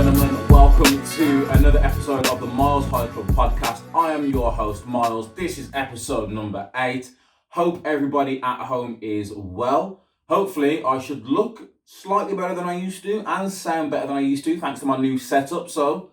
gentlemen, welcome to another episode of the MylesHighClub podcast. I am your host, Myles. This is episode number 8. Hope everybody at home is well. Hopefully, I should look slightly better than I used to and sound better than I used to, thanks to my new setup. So,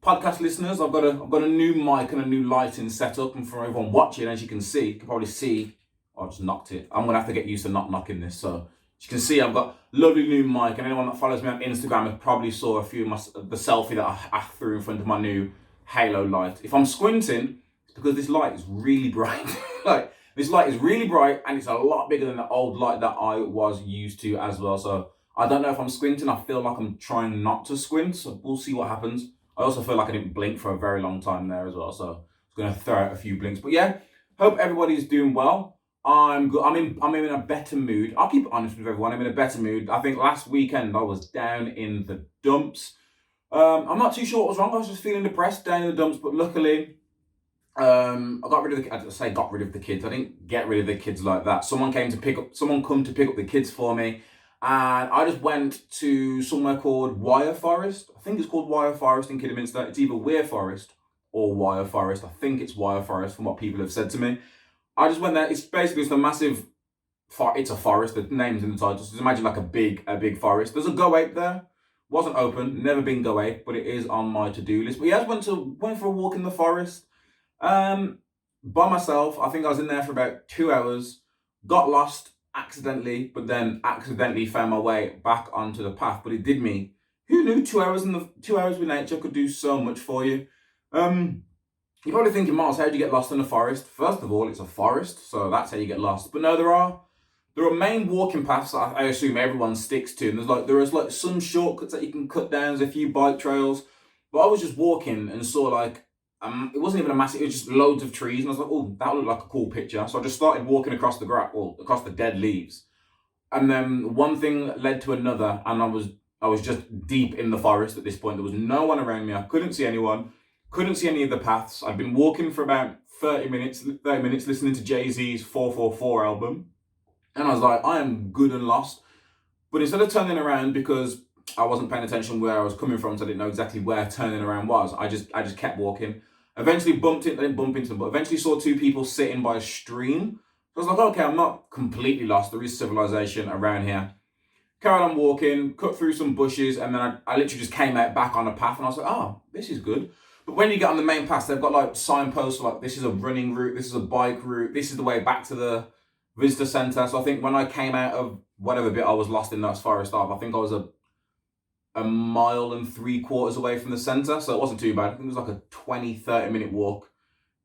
podcast listeners, I've got a new mic and a new lighting setup, and for everyone watching, as you can can probably see, I just knocked it. I'm gonna have to get used to not knocking this. So, as you can see, I've got a lovely new mic, and anyone that follows me on Instagram has probably saw a few of the selfie that I threw in front of my new halo light. If I'm squinting, it's because this light is really bright. Like, this light is really bright, and it's a lot bigger than the old light that I was used to as well. So I don't know if I'm squinting. I feel like I'm trying not to squint, so we'll see what happens. I also feel like I didn't blink for a very long time there as well, so I was going to throw out a few blinks. But yeah, hope everybody's doing well. I'm good. I'm in a better mood. I'll keep it honest with everyone. I'm in a better mood. I think last weekend I was down in the dumps. I'm not too sure what was wrong. I was just feeling depressed down in the dumps. But luckily, I got rid of the. I say got rid of the kids. I didn't get rid of the kids like that. Someone come to pick up the kids for me, and I just went to somewhere called Wyre Forest. I think it's called Wyre Forest in Kidderminster. It's either Weir Forest or Wyre Forest. I think it's Wyre Forest from what people have said to me. I just went there. It's basically a massive, it's a forest. The name's in the title. Just imagine like a big forest. There's a Go Ape there. Wasn't open. Never been Go Ape, but it is on my to-do list. But yeah, I just went for a walk in the forest. By myself. I think I was in there for about 2 hours. Got lost accidentally, but then accidentally found my way back onto the path. But it did me. Who knew 2 hours in 2 hours with nature could do so much for you? You're probably thinking, Myles, how do you get lost in a forest? First of all, it's a forest, so that's how you get lost. But no, there are main walking paths that I assume everyone sticks to. And there is some shortcuts that you can cut down. There's a few bike trails. But I was just walking and saw it wasn't even a massive, it was just loads of trees. And I was like, oh, that looked like a cool picture. So I just started walking across the across the dead leaves. And then one thing led to another, and I was just deep in the forest at this point. There was no one around me. I couldn't see anyone. Couldn't see any of the paths. I'd been walking for about 30 minutes listening to Jay-Z's 444 album. And I was like, I am good and lost. But instead of turning around, because I wasn't paying attention where I was coming from, so I didn't know exactly where turning around was, I just kept walking. Eventually I didn't bump into them, but eventually saw two people sitting by a stream. So I was like, okay, I'm not completely lost. There is civilization around here. Carried on walking, cut through some bushes, and then I literally just came out back on a path, and I was like, oh, this is good. But when you get on the main path, they've got signposts like this is a running route, this is a bike route, this is the way back to the visitor centre. So I think when I came out of whatever bit I was lost in that forest off, I think I was a mile and 3/4 away from the centre. So it wasn't too bad. I think it was like a 20-30 minute walk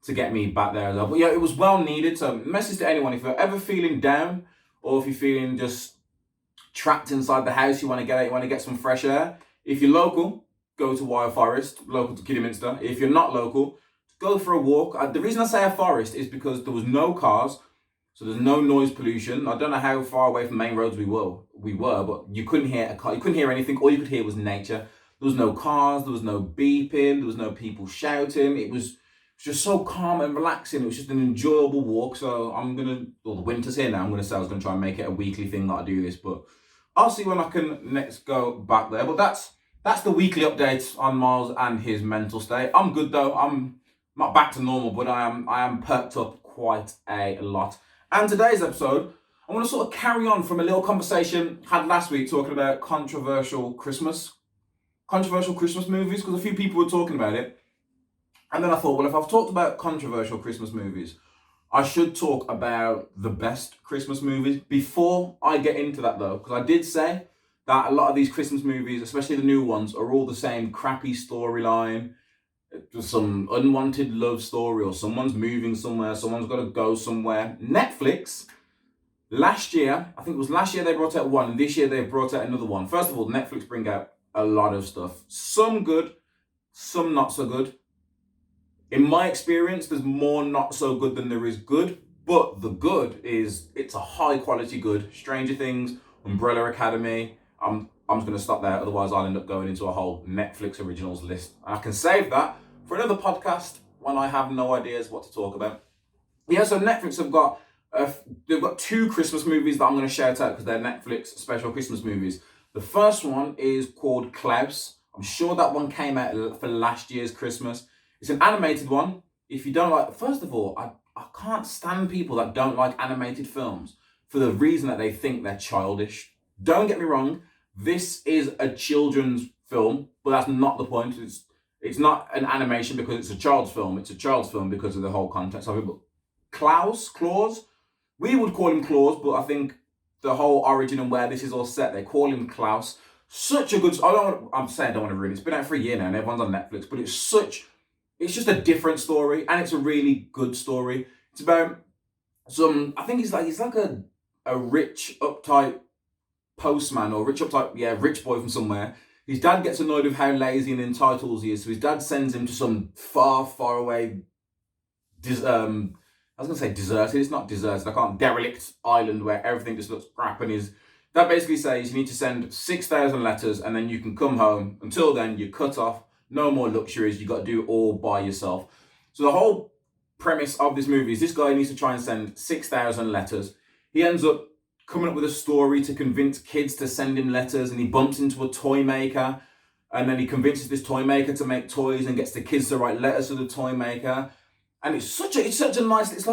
to get me back there as well. But yeah, it was well needed. So message to anyone, if you're ever feeling down or if you're feeling just trapped inside the house, you want to get out, you want to get some fresh air. If you're local, go to Wyre Forest, local to Kidderminster. If you're not local, go for a walk. The reason I say a forest is because there was no cars, so there's no noise pollution. I don't know how far away from main roads we were, but you couldn't hear a car, you couldn't hear anything. All you could hear was nature. There was no cars, there was no beeping, there was no people shouting. It was just so calm and relaxing. It was just an enjoyable walk. So the winter's here now, I was going to try and make it a weekly thing that I do this, but I'll see when I can next go back there. But that's the weekly updates on Myles and his mental state. I'm good though. I'm not back to normal, but I am perked up quite a lot. And today's episode, I want to sort of carry on from a little conversation I had last week talking about controversial Christmas movies, because a few people were talking about it. And then I thought, well, if I've talked about controversial Christmas movies, I should talk about the best Christmas movies. Before I get into that though, because I did say that a lot of these Christmas movies, especially the new ones, are all the same crappy storyline. Just some unwanted love story, or someone's moving somewhere, someone's got to go somewhere. Netflix, last year, I think it was last year they brought out one, and this year they've brought out another one. First of all, Netflix bring out a lot of stuff. Some good, some not so good. In my experience, there's more not so good than there is good, but the good is, it's a high quality good. Stranger Things, Umbrella Academy. I'm just going to stop there, otherwise I'll end up going into a whole Netflix originals list. I can save that for another podcast when I have no ideas what to talk about. Yeah, so Netflix they've got 2 Christmas movies that I'm going to shout out because they're Netflix special Christmas movies. The first one is called Klaus. I'm sure that one came out for last year's Christmas. It's an animated one. If you don't like, first of all, I can't stand people that don't like animated films for the reason that they think they're childish. Don't get me wrong, this is a children's film, but that's not the point. It's not an animation because it's a child's film. It's a child's film because of the whole context of it. But Claus, we would call him Claus, but I think the whole origin and where this is all set, they call him Klaus. Such a good. I'm saying I don't want to ruin it. It's been out for a year now, and everyone's on Netflix. But it's just a different story, and it's a really good story. It's about I think he's like a rich, uptight postman or rich boy from somewhere. His dad gets annoyed with how lazy and entitled he is, so his dad sends him to some far, far away. I was gonna say deserted. It's not deserted. Derelict island where everything just looks crap, and that basically says you need to send 6,000 letters, and then you can come home. Until then, you're cut off. No more luxuries. You got to do it all by yourself. So the whole premise of this movie is this guy needs to try and send 6,000 letters. He ends up coming up with a story to convince kids to send him letters, and he bumps into a toy maker, and then he convinces this toy maker to make toys and gets the kids to write letters to the toy maker. And it's such a nice, it's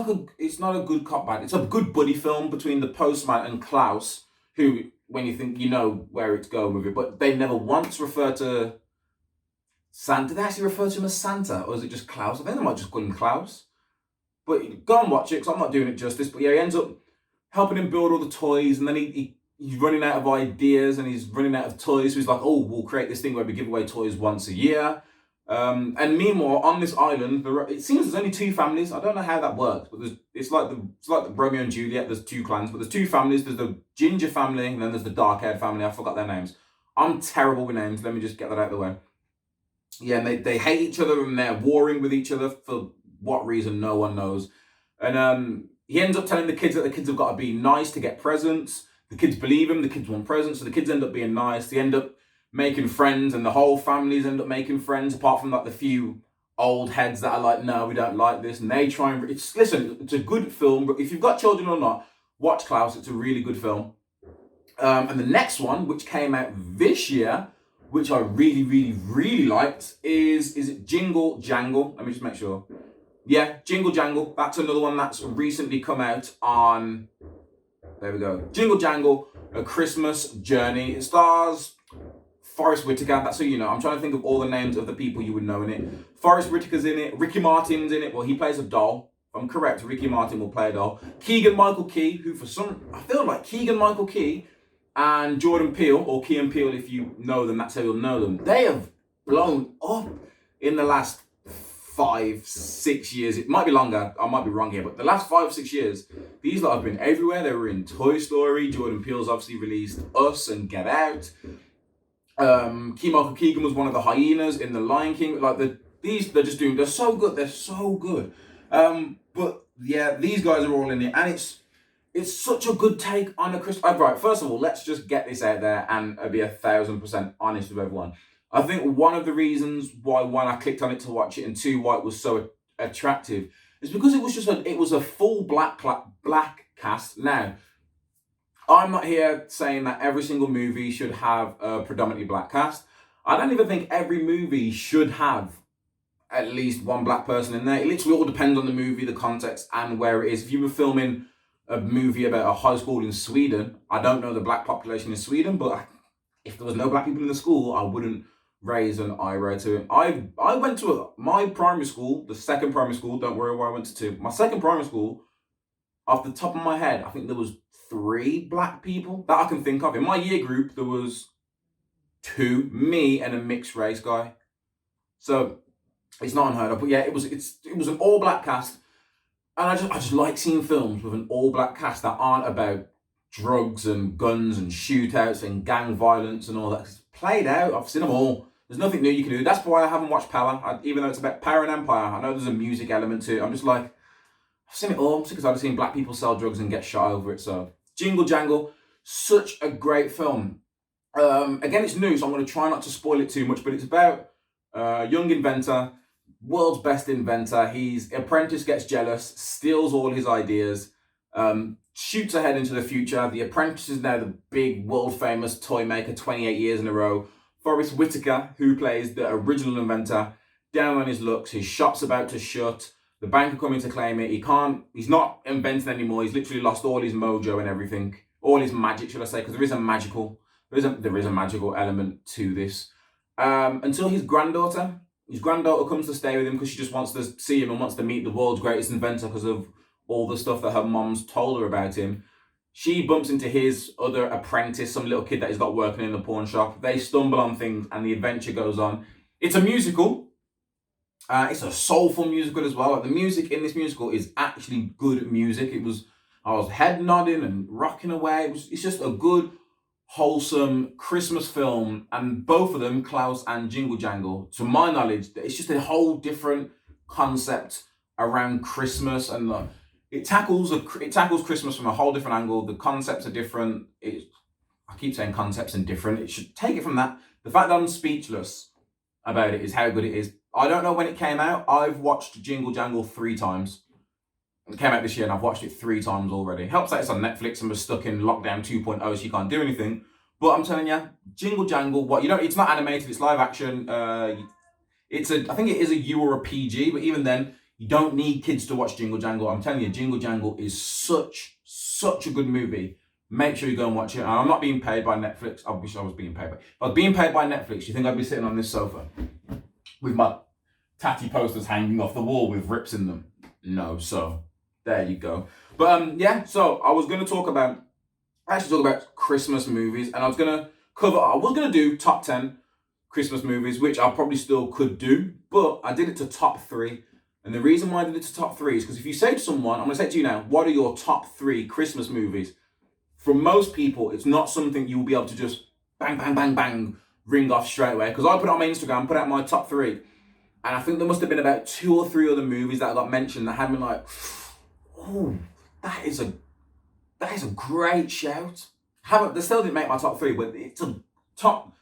not a good cop bad, it's a good buddy film between the postman and Klaus, who, when you think you know where it's going with it, but they never once refer to Santa. Did they actually refer to him as Santa, or is it just Klaus? I think they might just call him Klaus. But go and watch it, because I'm not doing it justice. But yeah, he ends up helping him build all the toys, and then he's running out of ideas, and he's running out of toys. So he's like, oh, we'll create this thing where we give away toys once a year. And meanwhile, on this island, it seems there's only two families. I don't know how that works, but it's like the Romeo and Juliet. There's two clans, but there's two families. There's the ginger family, and then there's the dark-haired family. I forgot their names. I'm terrible with names. Let me just get that out of the way. Yeah, and they hate each other, and they're warring with each other for what reason, no one knows. And he ends up telling the kids that the kids have got to be nice to get presents. The kids believe him. The kids want presents, so the kids end up being nice. They end up making friends, and the whole families end up making friends, apart from like the few old heads that are like, no, we don't like this, and they try and listen, it's a good film. But if you've got children or not, watch Klaus. It's a really good film. And the next one, which came out this year, which I really, really, really liked, is it Jingle Jangle? Let me just make sure. Yeah, Jingle Jangle. That's another one that's recently come out on, there we go, Jingle Jangle, A Christmas Journey. It stars Forrest Whitaker. That's who you know. I'm trying to think of all the names of the people you would know in it. Forrest Whitaker's in it. Ricky Martin's in it. Well, he plays a doll. If I'm correct, Ricky Martin will play a doll. Keegan-Michael Key, who I feel like Keegan-Michael Key and Jordan Peele, or Key and Peele, if you know them, that's how you'll know them. They have blown up in the last 5-6 years. It might be longer. I might be wrong here, but the last 5-6 years, these lot have been everywhere. They were in Toy Story. Jordan Peele's obviously released Us and Get Out. Keegan-Michael Keegan was one of the hyenas in The Lion King. Like they're so good. They're so good. But yeah, these guys are all in it, and it's such a good take on a Christmas. Right, first of all, let's just get this out there and be 1,000% honest with everyone. I think one of the reasons why, one, I clicked on it to watch it, and two, why it was so attractive is because it was a full black cast. Now, I'm not here saying that every single movie should have a predominantly black cast. I don't even think every movie should have at least one black person in there. It literally all depends on the movie, the context, and where it is. If you were filming a movie about a high school in Sweden, I don't know the black population in Sweden, but if there was no black people in the school, I wouldn't raise an eyebrow to it. I went to my primary school, the second primary school, don't worry where I went to. My second primary school, off the top of my head, I think there was 3 black people that I can think of. In my year group, there was 2, me and a mixed race guy. So it's not unheard of. But yeah, it was an all black cast, and I just like seeing films with an all black cast that aren't about drugs and guns and shootouts and gang violence and all that. It's played out. I've seen them all. There's nothing new you can do. That's why I haven't watched Power, even though it's about power and empire. I know there's a music element to it. I'm just like, I've seen it all. I'm sick because I've seen black people sell drugs and get shot over it. So Jingle Jangle, such a great film. Again, it's new, so I'm going to try not to spoil it too much, but it's about a young inventor, world's best inventor. His apprentice gets jealous, steals all his ideas, shoots ahead into the future. The apprentice is now the big world famous toy maker, 28 years in a row, Forrest Whitaker, who plays the original inventor, down on his luck. His shop's about to shut. The bank are coming to claim it. He's not inventing anymore. He's literally lost all his mojo and everything. All his magic, should I say, because there is a magical element to this. Until his granddaughter comes to stay with him because she just wants to see him and wants to meet the world's greatest inventor because of all the stuff that her mom's told her about him. She bumps into his other apprentice, some little kid that he's got working in the pawn shop. They stumble on things and the adventure goes on. It's a musical. It's a soulful musical as well. The music in this musical is actually good music. I was head nodding and rocking away. It's just a good, wholesome Christmas film. And both of them, Klaus and Jingle Jangle, to my knowledge, it's just a whole different concept around Christmas, and it tackles Christmas from a whole different angle. The concepts are different. I keep saying concepts and different. It should take it from that. The fact that I'm speechless about it is how good it is. I don't know when it came out. I've watched Jingle Jangle 3 times. It came out this year and I've watched it 3 times already. Helps that it's on Netflix and we're stuck in lockdown 2.0, so you can't do anything. But I'm telling you, Jingle Jangle, it's not animated, it's live action. I think it is a U or a PG, but even then, you don't need kids to watch Jingle Jangle. I'm telling you, Jingle Jangle is such a good movie. Make sure you go and watch it. And I'm not being paid by Netflix. I wish I was being paid. If I was being paid by Netflix, you think I'd be sitting on this sofa with my tatty posters hanging off the wall with rips in them? No, so there you go. But so I was going to talk about Christmas movies, and I was going to do top 10 Christmas movies, which I probably still could do, but I did it to top 3. And the reason why I did it to top 3 is because if you say to someone, I'm going to say to you now, what are your top 3 Christmas movies? For most people, it's not something you'll be able to just bang, bang, bang, bang, ring off straight away. Because I put it on my Instagram, put out my top 3. And I think there must have been about 2 or 3 other movies that got mentioned that had me like, oh, that is a great shout. They still didn't make my top 3, but it's a top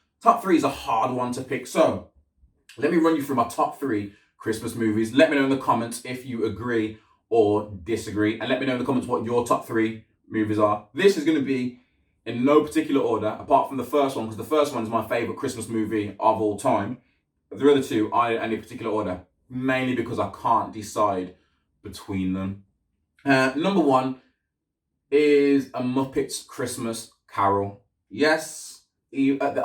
3 is a hard one to pick. So let me run you through my top 3 Christmas movies. Let me know in the comments if you agree or disagree, and let me know in the comments what your top 3 movies are. This is going to be in no particular order, apart from the first one, because the first one is my favorite Christmas movie of all time. But the other 2 are in a particular order, mainly because I can't decide between them. Number 1 is A Muppet's Christmas Carol. Yes, at the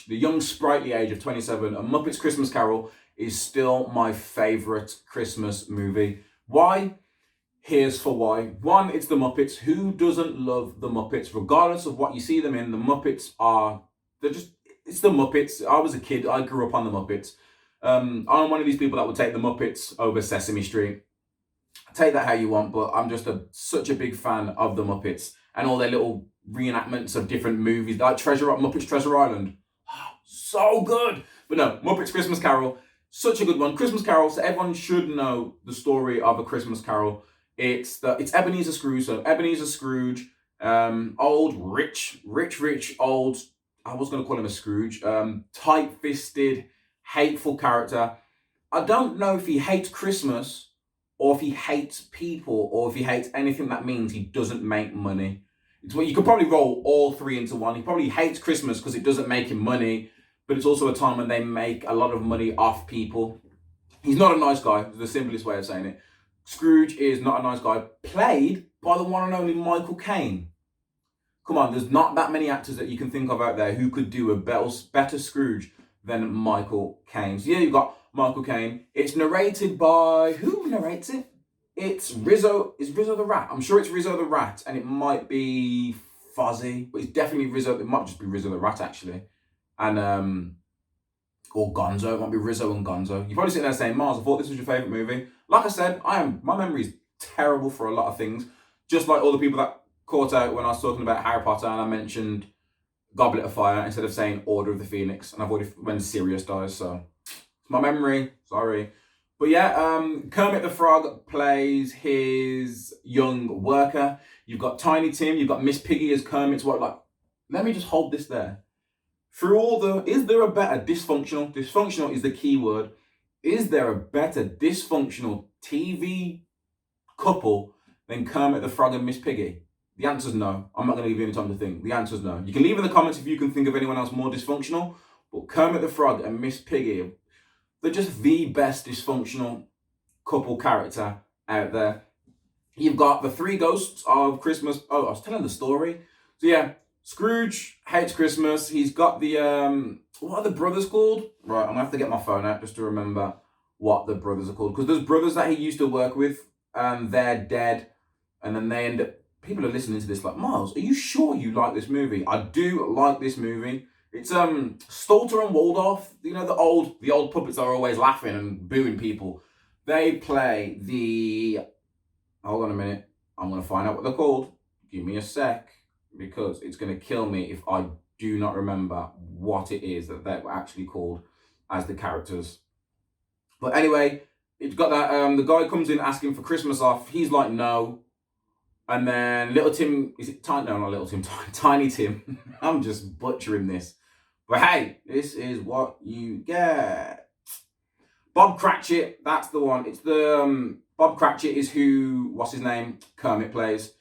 young sprightly age of 27, A Muppet's Christmas Carol is still my favourite Christmas movie. Why? Here's for why. 1, it's the Muppets. Who doesn't love the Muppets? Regardless of what you see them in, the Muppets it's the Muppets. I was a kid, I grew up on the Muppets. I'm one of these people that would take the Muppets over Sesame Street. Take that how you want, but I'm just such a big fan of the Muppets and all their little reenactments of different movies, like Muppets Treasure Island. So good. But no, Muppets Christmas Carol, such a good one. Christmas Carol, so everyone should know the story of A Christmas Carol. It's Ebenezer Scrooge. So Ebenezer Scrooge, old, rich, old, I was going to call him a Scrooge, tight-fisted, hateful character. I don't know if he hates Christmas or if he hates people or if he hates anything that means he doesn't make money. You could probably roll all 3 into one. He probably hates Christmas because it doesn't make him money, but it's also a time when they make a lot of money off people. He's not a nice guy, the simplest way of saying it. Scrooge is not a nice guy, played by the one and only Michael Caine. Come on, there's not that many actors that you can think of out there who could do a better Scrooge than Michael Caine. So yeah, you've got Michael Caine. It's narrated by, who narrates it? It's Rizzo. Is Rizzo the Rat? I'm sure it's Rizzo the Rat, and it might be Fozzie, but it's definitely Rizzo. It might just be Rizzo the Rat, actually. And, or Gonzo. It might be Rizzo and Gonzo. You're probably sitting there saying, Myles, I thought this was your favourite movie. Like I said, my memory is terrible for a lot of things. Just like all the people that caught out when I was talking about Harry Potter and I mentioned Goblet of Fire instead of saying Order of the Phoenix. And I've already when Sirius dies, so it's my memory. Sorry. But yeah, Kermit the Frog plays his young worker. You've got Tiny Tim, you've got Miss Piggy as Kermit's work. Like, let me just hold this there. Is there a better dysfunctional is the key word. Is there a better dysfunctional TV couple than Kermit the Frog and Miss Piggy? The answer's no. I'm not going to give you any time to think. The answer's no. You can leave in the comments if you can think of anyone else more dysfunctional, but Kermit the Frog and Miss Piggy, they're just the best dysfunctional couple character out there. You've got the three ghosts of Christmas. Oh, I was telling the story. So yeah, Scrooge hates Christmas. He's got the, what are the brothers called? Right, I'm going to have to get my phone out just to remember what the brothers are called. Because there's brothers that he used to work with, and they're dead. And then they end up, people are listening to this like, Myles, are you sure you like this movie? I do like this movie. It's Stolter and Waldorf, you know, the old puppets that are always laughing and booing people. They play the, hold on a minute, I'm going to find out what they're called. Give me a sec, because it's going to kill me if I do not remember what it is that they're actually called as the characters. But anyway, it's got that, the guy comes in asking for Christmas off. He's like, no. And then Little Tim, is it Tiny? No, not Little Tim, Tiny Tim. I'm just butchering this. But hey, this is what you get. Bob Cratchit, that's the one. It's the, Bob Cratchit is who, what's his name? Kermit plays.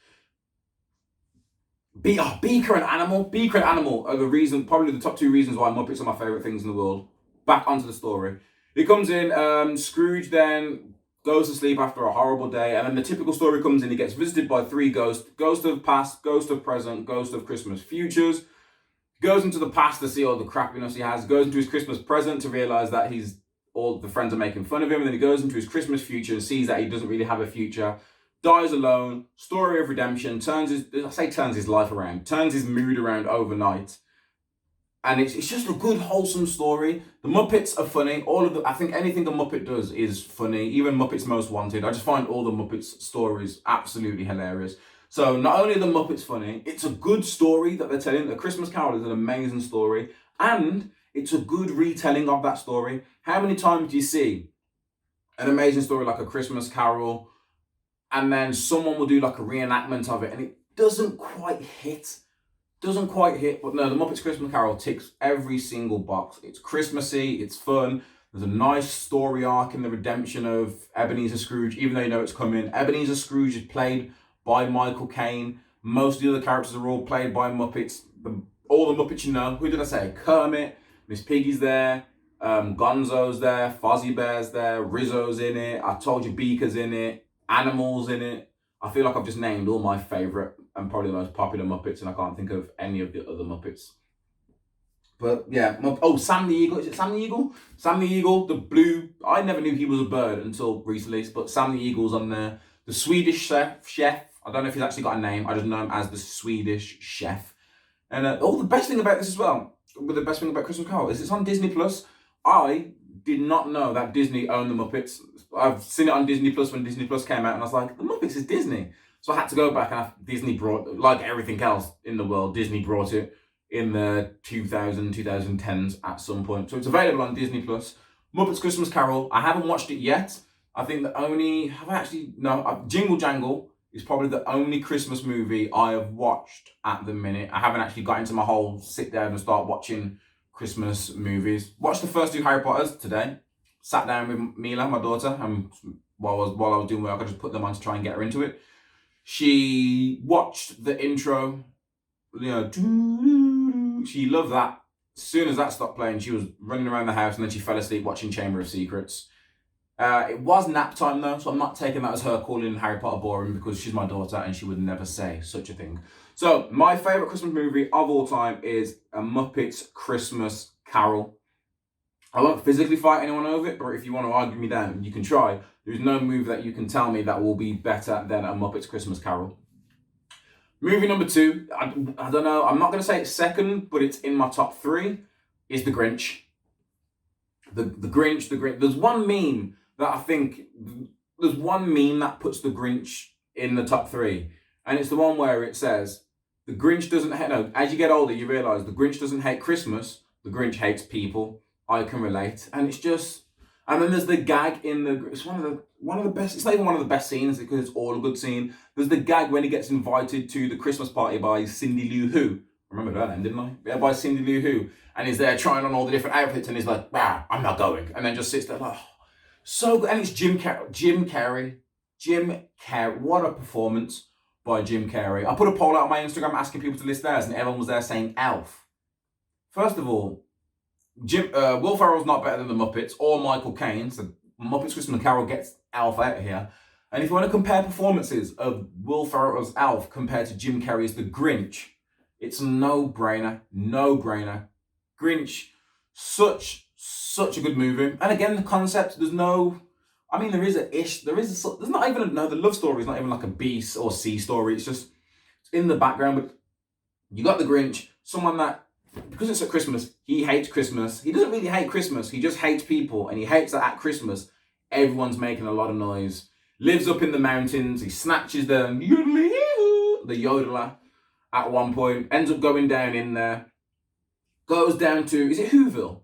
Beaker and Animal. Beaker and Animal are the reason, probably the top two reasons why Muppets are my favourite things in the world. Back onto the story. He comes in, Scrooge then goes to sleep after a horrible day, and then the typical story comes in. He gets visited by three ghosts: ghost of past, ghost of present, ghost of Christmas futures. Goes into the past to see all the crappiness he has, goes into his Christmas present to realise that all the friends are making fun of him, and then he goes into his Christmas future and sees that he doesn't really have a future, dies alone, story of redemption, turns his life around, turns his mood around overnight. And it's just a good, wholesome story. The Muppets are funny. I think anything a Muppet does is funny. Even Muppets Most Wanted. I just find all the Muppets stories absolutely hilarious. So not only are the Muppets funny, it's a good story that they're telling. The Christmas Carol is an amazing story. And it's a good retelling of that story. How many times do you see an amazing story like A Christmas Carol, and then someone will do like a reenactment of it, and it doesn't quite hit? But no, the Muppets Christmas Carol ticks every single box. It's Christmassy, it's fun. There's a nice story arc in the redemption of Ebenezer Scrooge, even though you know it's coming. Ebenezer Scrooge is played by Michael Caine. Most of the other characters are all played by Muppets. All the Muppets you know. Who did I say? Kermit, Miss Piggy's there, Gonzo's there, Fozzie Bear's there, Rizzo's in it. I told you Beaker's in it, Animal's in it. I feel like I've just named all my favourite and probably the most popular Muppets, and I can't think of any of the other Muppets. But yeah, Sam the Eagle. Is it Sam the Eagle? Sam the Eagle, the blue. I never knew he was a bird until recently, but Sam the Eagle's on there. The Swedish chef. I don't know if he's actually got a name. I just know him as the Swedish chef. And the best thing about this as well, the best thing about Christmas Carol is it's on Disney Plus. I did not know that Disney owned the Muppets. I've seen it on Disney Plus when Disney Plus came out, and I was like, the Muppets is Disney. So I had to go back, and Disney brought, like everything else in the world, Disney brought it in the 2010s at some point. So it's available on Disney Plus. Muppets Christmas Carol. I haven't watched it yet. I think Jingle Jangle is probably the only Christmas movie I have watched at the minute. I haven't actually got into my whole sit down and start watching Christmas movies. Watched the first two Harry Potters today. Sat down with Mila, my daughter, and while I was doing work, I just put them on to try and get her into it. She watched the intro, she loved that. As soon as that stopped playing, she was running around the house, and then she fell asleep watching Chamber of Secrets. It was nap time though, so I'm not taking that as her calling Harry Potter boring, because she's my daughter and she would never say such a thing. So my favourite Christmas movie of all time is A Muppets Christmas Carol. I won't physically fight anyone over it, but if you want to argue me down, you can try. There's no movie that you can tell me that will be better than A Muppets Christmas Carol. Movie number two, I don't know, I'm not going to say it's second, but it's in my top three, is The Grinch. The Grinch. There's one meme that puts The Grinch in the top three. And it's the one where it says, the Grinch doesn't hate, no, as you get older, you realise the Grinch doesn't hate Christmas, the Grinch hates people. I can relate. And it's just, and then there's the gag in it's one of the best, it's not even one of the best scenes because it's all a good scene. There's the gag when he gets invited to the Christmas party by Cindy Lou Who. I remember her name, didn't I? Yeah, by Cindy Lou Who. And he's there trying on all the different outfits and he's like, I'm not going. And then just sits there like, oh, so good. And it's Jim Carrey. What a performance. by Jim Carrey. I put a poll out on my Instagram asking people to list theirs, and everyone was there saying Elf. First of all, Will Ferrell's not better than the Muppets or Michael Caine, so Muppets Christmas Carol gets Elf out of here. And if you want to compare performances of Will Ferrell's Elf compared to Jim Carrey's The Grinch, it's a no-brainer. Grinch, such a good movie. And again, the concept, there's not even the love story is not even like a B or C story. It's just in the background. But you got the Grinch, someone that, because it's at Christmas, he hates Christmas. He doesn't really hate Christmas. He just hates people, and he hates that at Christmas, everyone's making a lot of noise. Lives up in the mountains. He snatches the yodeler at one point. Ends up going down in there. Goes down to, is it Whoville?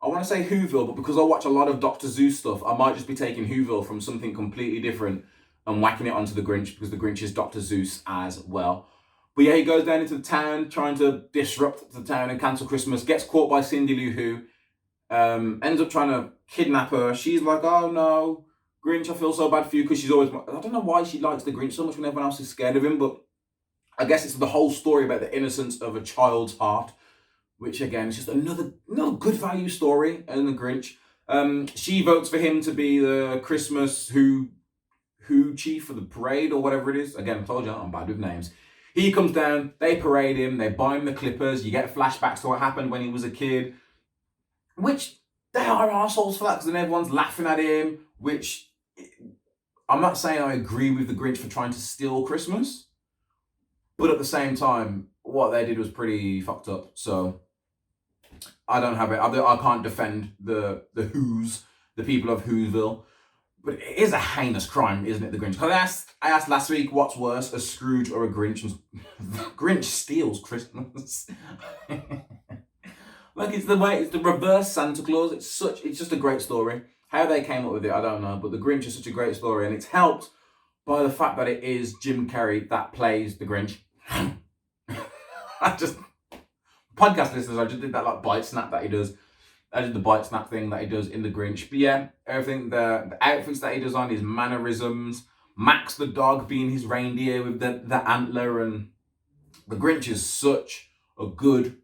I want to say Whoville, but because I watch a lot of Dr. Zeus stuff, I might just be taking Whoville from something completely different and whacking it onto the Grinch, because the Grinch is Dr. Zeus as well. But yeah, he goes down into the town trying to disrupt the town and cancel Christmas. Gets caught by Cindy Lou Who. Ends up trying to kidnap her. She's like, oh no, Grinch, I feel so bad for you, because she's always, I don't know why she likes the Grinch so much when everyone else is scared of him, but I guess it's the whole story about the innocence of a child's heart, which again is just another good value story in the Grinch. She votes for him to be the Christmas Who chief for the parade or whatever it is. Again, I told you I'm bad with names. He comes down, they parade him, they buy him the clippers, you get flashbacks to what happened when he was a kid, which they are arseholes for that, because then everyone's laughing at him, which I'm not saying I agree with the Grinch for trying to steal Christmas, but at the same time, what they did was pretty fucked up. So I don't have it. I can't defend the people of Whoville. But it is a heinous crime, isn't it, the Grinch? Because I asked last week, what's worse, a Scrooge or a Grinch? And the Grinch steals Christmas. Like, it's the reverse Santa Claus. It's just a great story. How they came up with it, I don't know. But the Grinch is such a great story, and it's helped by the fact that it is Jim Carrey that plays the Grinch. Podcast listeners, I just did that like bite snap that he does. I did the bite snap thing that he does in the Grinch. But yeah, everything, the outfits that he does on, his mannerisms, Max the dog being his reindeer with the antler, and the Grinch is such a good,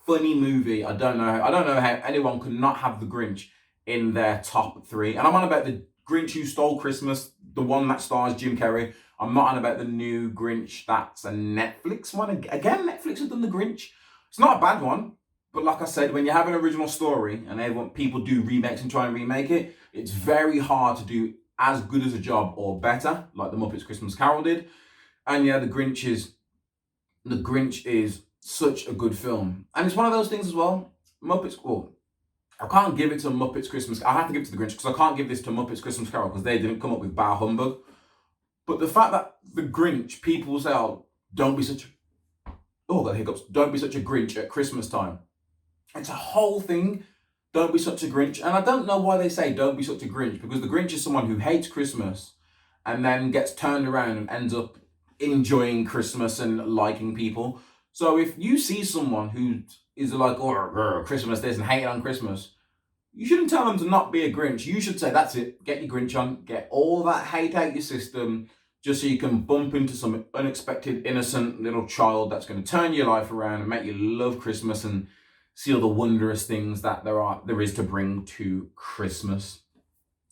funny movie. I don't know how anyone could not have the Grinch in their top 3. And I'm on about the Grinch Who Stole Christmas, the one that stars Jim Carrey. I'm not on about the new Grinch that's a Netflix one. Again, Netflix has done the Grinch. It's not a bad one. But like I said, when you have an original story and people do remakes and try and remake it, it's very hard to do as good as a job or better, like the Muppets Christmas Carol did. And yeah, the Grinch is such a good film. And it's one of those things as well. I can't give it to Muppets Christmas. I have to give it to the Grinch, because I can't give this to Muppets Christmas Carol because they didn't come up with Bah Humbug. But the fact that the Grinch, people will say, oh, don't be such a Grinch at Christmas time. It's a whole thing. Don't be such a Grinch. And I don't know why they say don't be such a Grinch, because the Grinch is someone who hates Christmas and then gets turned around and ends up enjoying Christmas and liking people. So if you see someone who is like, oh, Christmas this and hating on Christmas, you shouldn't tell them to not be a Grinch. You should say, that's it, get your Grinch on, get all that hate out your system, just so you can bump into some unexpected, innocent little child that's going to turn your life around and make you love Christmas and see all the wondrous things that there is to bring to Christmas.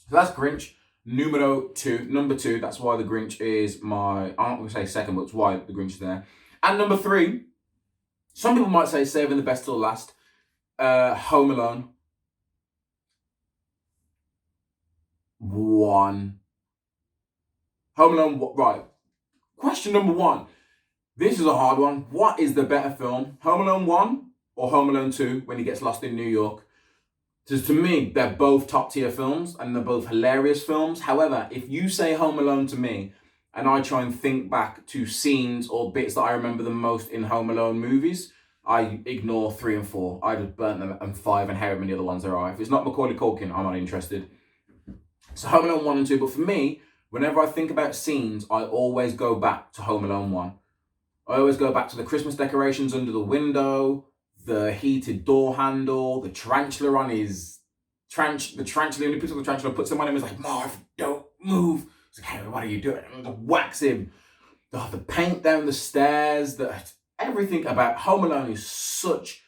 So that's Grinch. Number 2. That's why the Grinch is my, I'm not going to say second, but it's why the Grinch is there. And number 3, some people might say saving the best till last. Home Alone 1. Home Alone, right. Question number 1. This is a hard one. What is the better film? Home Alone 1 or Home Alone 2 when he gets lost in New York? Because to me, they're both top tier films and they're both hilarious films. However, if you say Home Alone to me and I try and think back to scenes or bits that I remember the most in Home Alone movies, I ignore 3 and 4. I just burnt them, and 5 and however many other ones there are. If it's not Macaulay Culkin, I'm not interested. So Home Alone 1 and 2. But for me, whenever I think about scenes, I always go back to Home Alone 1. I always go back to the Christmas decorations under the window, the heated door handle, the tarantula on his the tarantula, and he picks up the tarantula, puts him on him, he's like, Marv, don't move. He's like, hey, what are you doing? And whacks him. the paint down the stairs, everything about Home Alone is such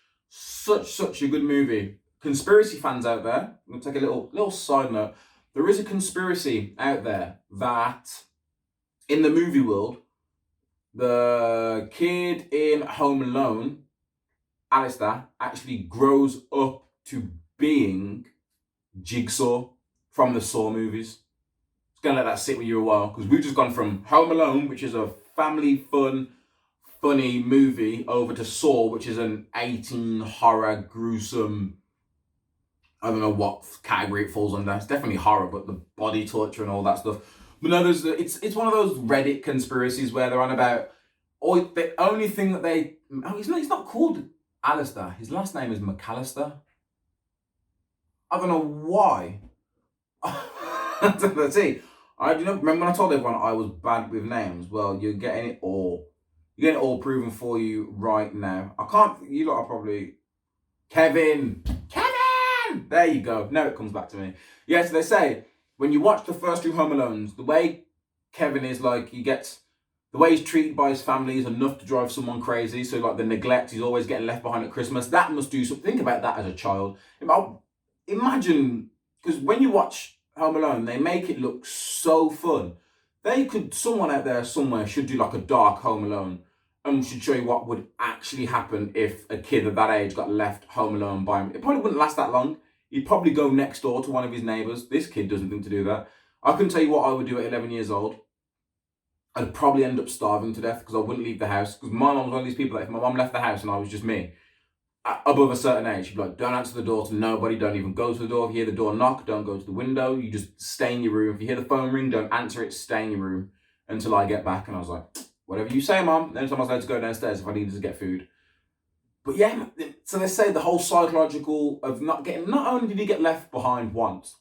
a good movie. Conspiracy fans out there, I'm gonna take a little side note. There is a conspiracy out there that in the movie world, the kid in Home Alone, Alistair, actually grows up to being Jigsaw from the Saw movies. Just gonna let that sit with you a while, because we've just gone from Home Alone, which is a family fun, funny movie, over to Saw, which is an 18 horror, gruesome, I don't know what category it falls under. It's definitely horror, but the body torture and all that stuff. But no, it's one of those Reddit conspiracies where they're on about, or the only thing that he's not called Alistair. His last name is McAllister. I don't know why. Let's see. Remember when I told everyone I was bad with names? Well, you're getting it all. You're getting it all proven for you right now. You lot are probably... Kevin! There you go. Now it comes back to me. Yeah, so they say, when you watch the first two Home Alones, the way Kevin is like, the way he's treated by his family is enough to drive someone crazy. So like the neglect, he's always getting left behind at Christmas. That must do something. Think about that as a child. Imagine, because when you watch Home Alone, they make it look so fun. Someone out there somewhere should do like a dark Home Alone and should show you what would actually happen if a kid of that age got left home alone by him. It probably wouldn't last that long. He'd probably go next door to one of his neighbours. This kid doesn't think to do that. I couldn't tell you what I would do at 11 years old. I'd probably end up starving to death because I wouldn't leave the house. Because my mom was one of these people that if my mom left the house and I was just me, above a certain age, she'd be like, don't answer the door to nobody, don't even go to the door. If you hear the door knock, don't go to the window, you just stay in your room. If you hear the phone ring, don't answer it, stay in your room until I get back. And I was like, whatever you say, Mom. Then I was allowed to go downstairs if I needed to get food. But yeah, so they say the whole psychological of not only did he get left behind once,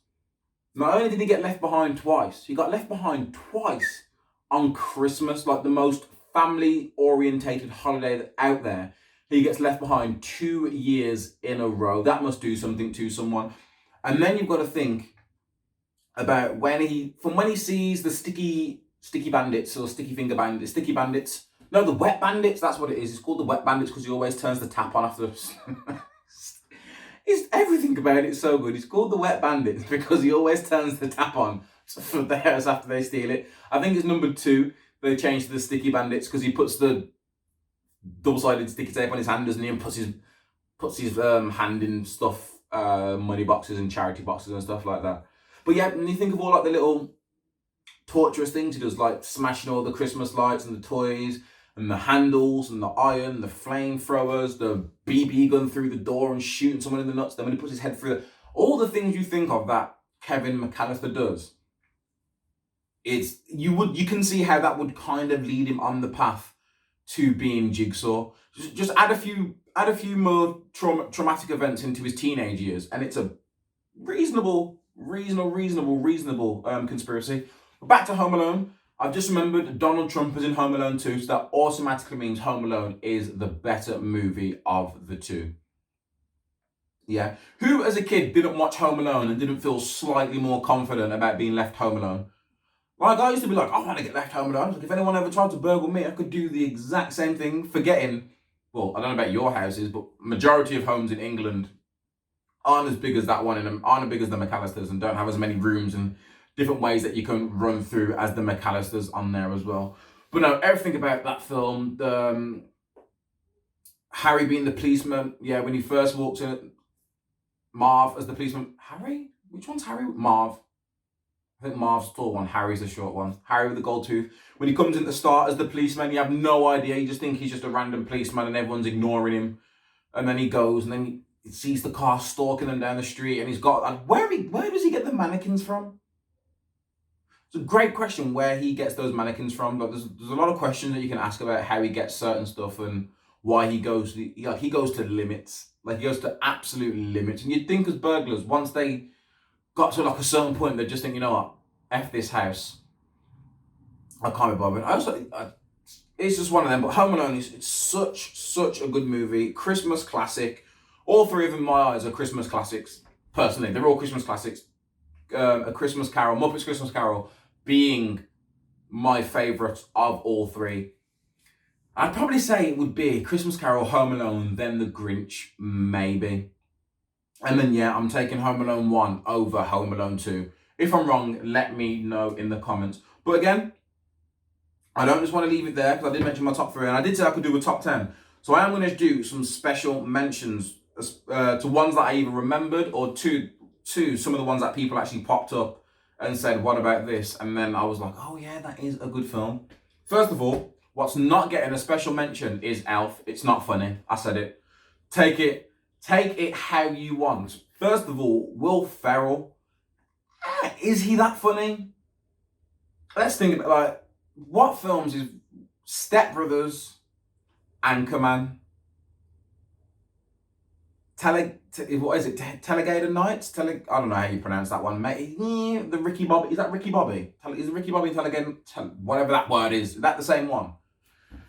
not only did he get left behind twice, he got left behind twice on Christmas, like the most family-orientated holiday out there. He gets left behind 2 years in a row. That must do something to someone. And then you've got to think about when he sees the sticky bandits or sticky bandits. No, the wet bandits, that's what it is. It's called the wet bandits because he always turns the tap on after. Everything about it is so good. It's called the wet bandits because he always turns the tap on for theirs after they steal it. I think it's number 2. They changed to the sticky bandits because he puts the double-sided sticky tape on his hand, doesn't he, and puts his hand in stuff, money boxes and charity boxes and stuff like that. But yeah, when you think of all like the little torturous things he does, like smashing all the Christmas lights and the toys and the handles and the iron, the flamethrowers, the BB gun through the door and shooting someone in the nuts, then when he puts his head through all the things you think of that Kevin McAllister does, you can see how that would kind of lead him on the path to being Jigsaw. Just add a few more traumatic events into his teenage years, and it's a reasonable conspiracy. But back to Home Alone. I've just remembered Donald Trump is in Home Alone 2, so that automatically means Home Alone is the better movie of the two. Yeah. Who as a kid didn't watch Home Alone and didn't feel slightly more confident about being left home alone? Like, I used to be like, I want to get left home alone. Like, if anyone ever tried to burgle me, I could do the exact same thing, forgetting, well, I don't know about your houses, but majority of homes in England aren't as big as that one, and aren't as big as the McAllisters, and don't have as many rooms and different ways that you can run through as the McAllisters on there as well. But no, everything about that film, Harry being the policeman, yeah, when he first walks in, Marv as the policeman. Harry? Which one's Harry? Marv. I think Marv's the tall one, Harry's the short one. Harry with the gold tooth. When he comes in to start as the policeman, you have no idea. You just think he's just a random policeman and everyone's ignoring him. And then he goes and then he sees the car stalking him down the street, and he's got, and where does he get the mannequins from? It's a great question where he gets those mannequins from, but there's a lot of questions that you can ask about how he gets certain stuff and why he goes to limits. Like, he goes to absolute limits. And you'd think as burglars, once they got to like a certain point, they just think, you know what, F this house, I can't be bothered. It's just one of them. But Home Alone it's such a good movie, Christmas classic. All three of them in my eyes are Christmas classics. Personally, they're all Christmas classics. A Christmas Carol, Muppets Christmas Carol being my favourite of all three. I'd probably say it would be Christmas Carol, Home Alone, then The Grinch, maybe. And then, yeah, I'm taking Home Alone 1 over Home Alone 2. If I'm wrong, let me know in the comments. But again, I don't just want to leave it there, because I did mention my top 3, and I did say I could do a top 10. So I am going to do some special mentions to ones that I either remembered, or to some of the ones that people actually popped up and said, what about this? And then I was like, oh yeah, that is a good film. First of all, what's not getting a special mention is Elf. It's not funny. I said it. Take it how you want. First of all, Will Ferrell. Is he that funny? Let's think about, like, what films is Step Brothers, Anchorman, what is it? Telegator Nights? I don't know how you pronounce that one, mate. The Ricky Bobby. Is that Ricky Bobby? Is it Ricky Bobby whatever that word is that the same one?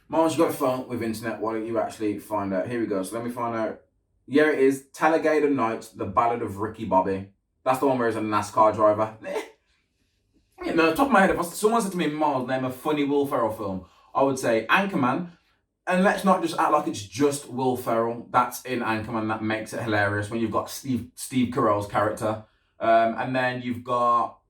Myles, you got a phone with internet. Why don't you actually find out? Here we go. So let me find out. Yeah, it is Telegator Nights, The Ballad of Ricky Bobby. That's the one where he's a NASCAR driver. You know, top of my head, if someone said to me, Myles, name a funny Will Ferrell film, I would say Anchorman. And let's not just act like it's just Will Ferrell that's in Anchorman that makes it hilarious, when you've got Steve Carell's character. And then you've got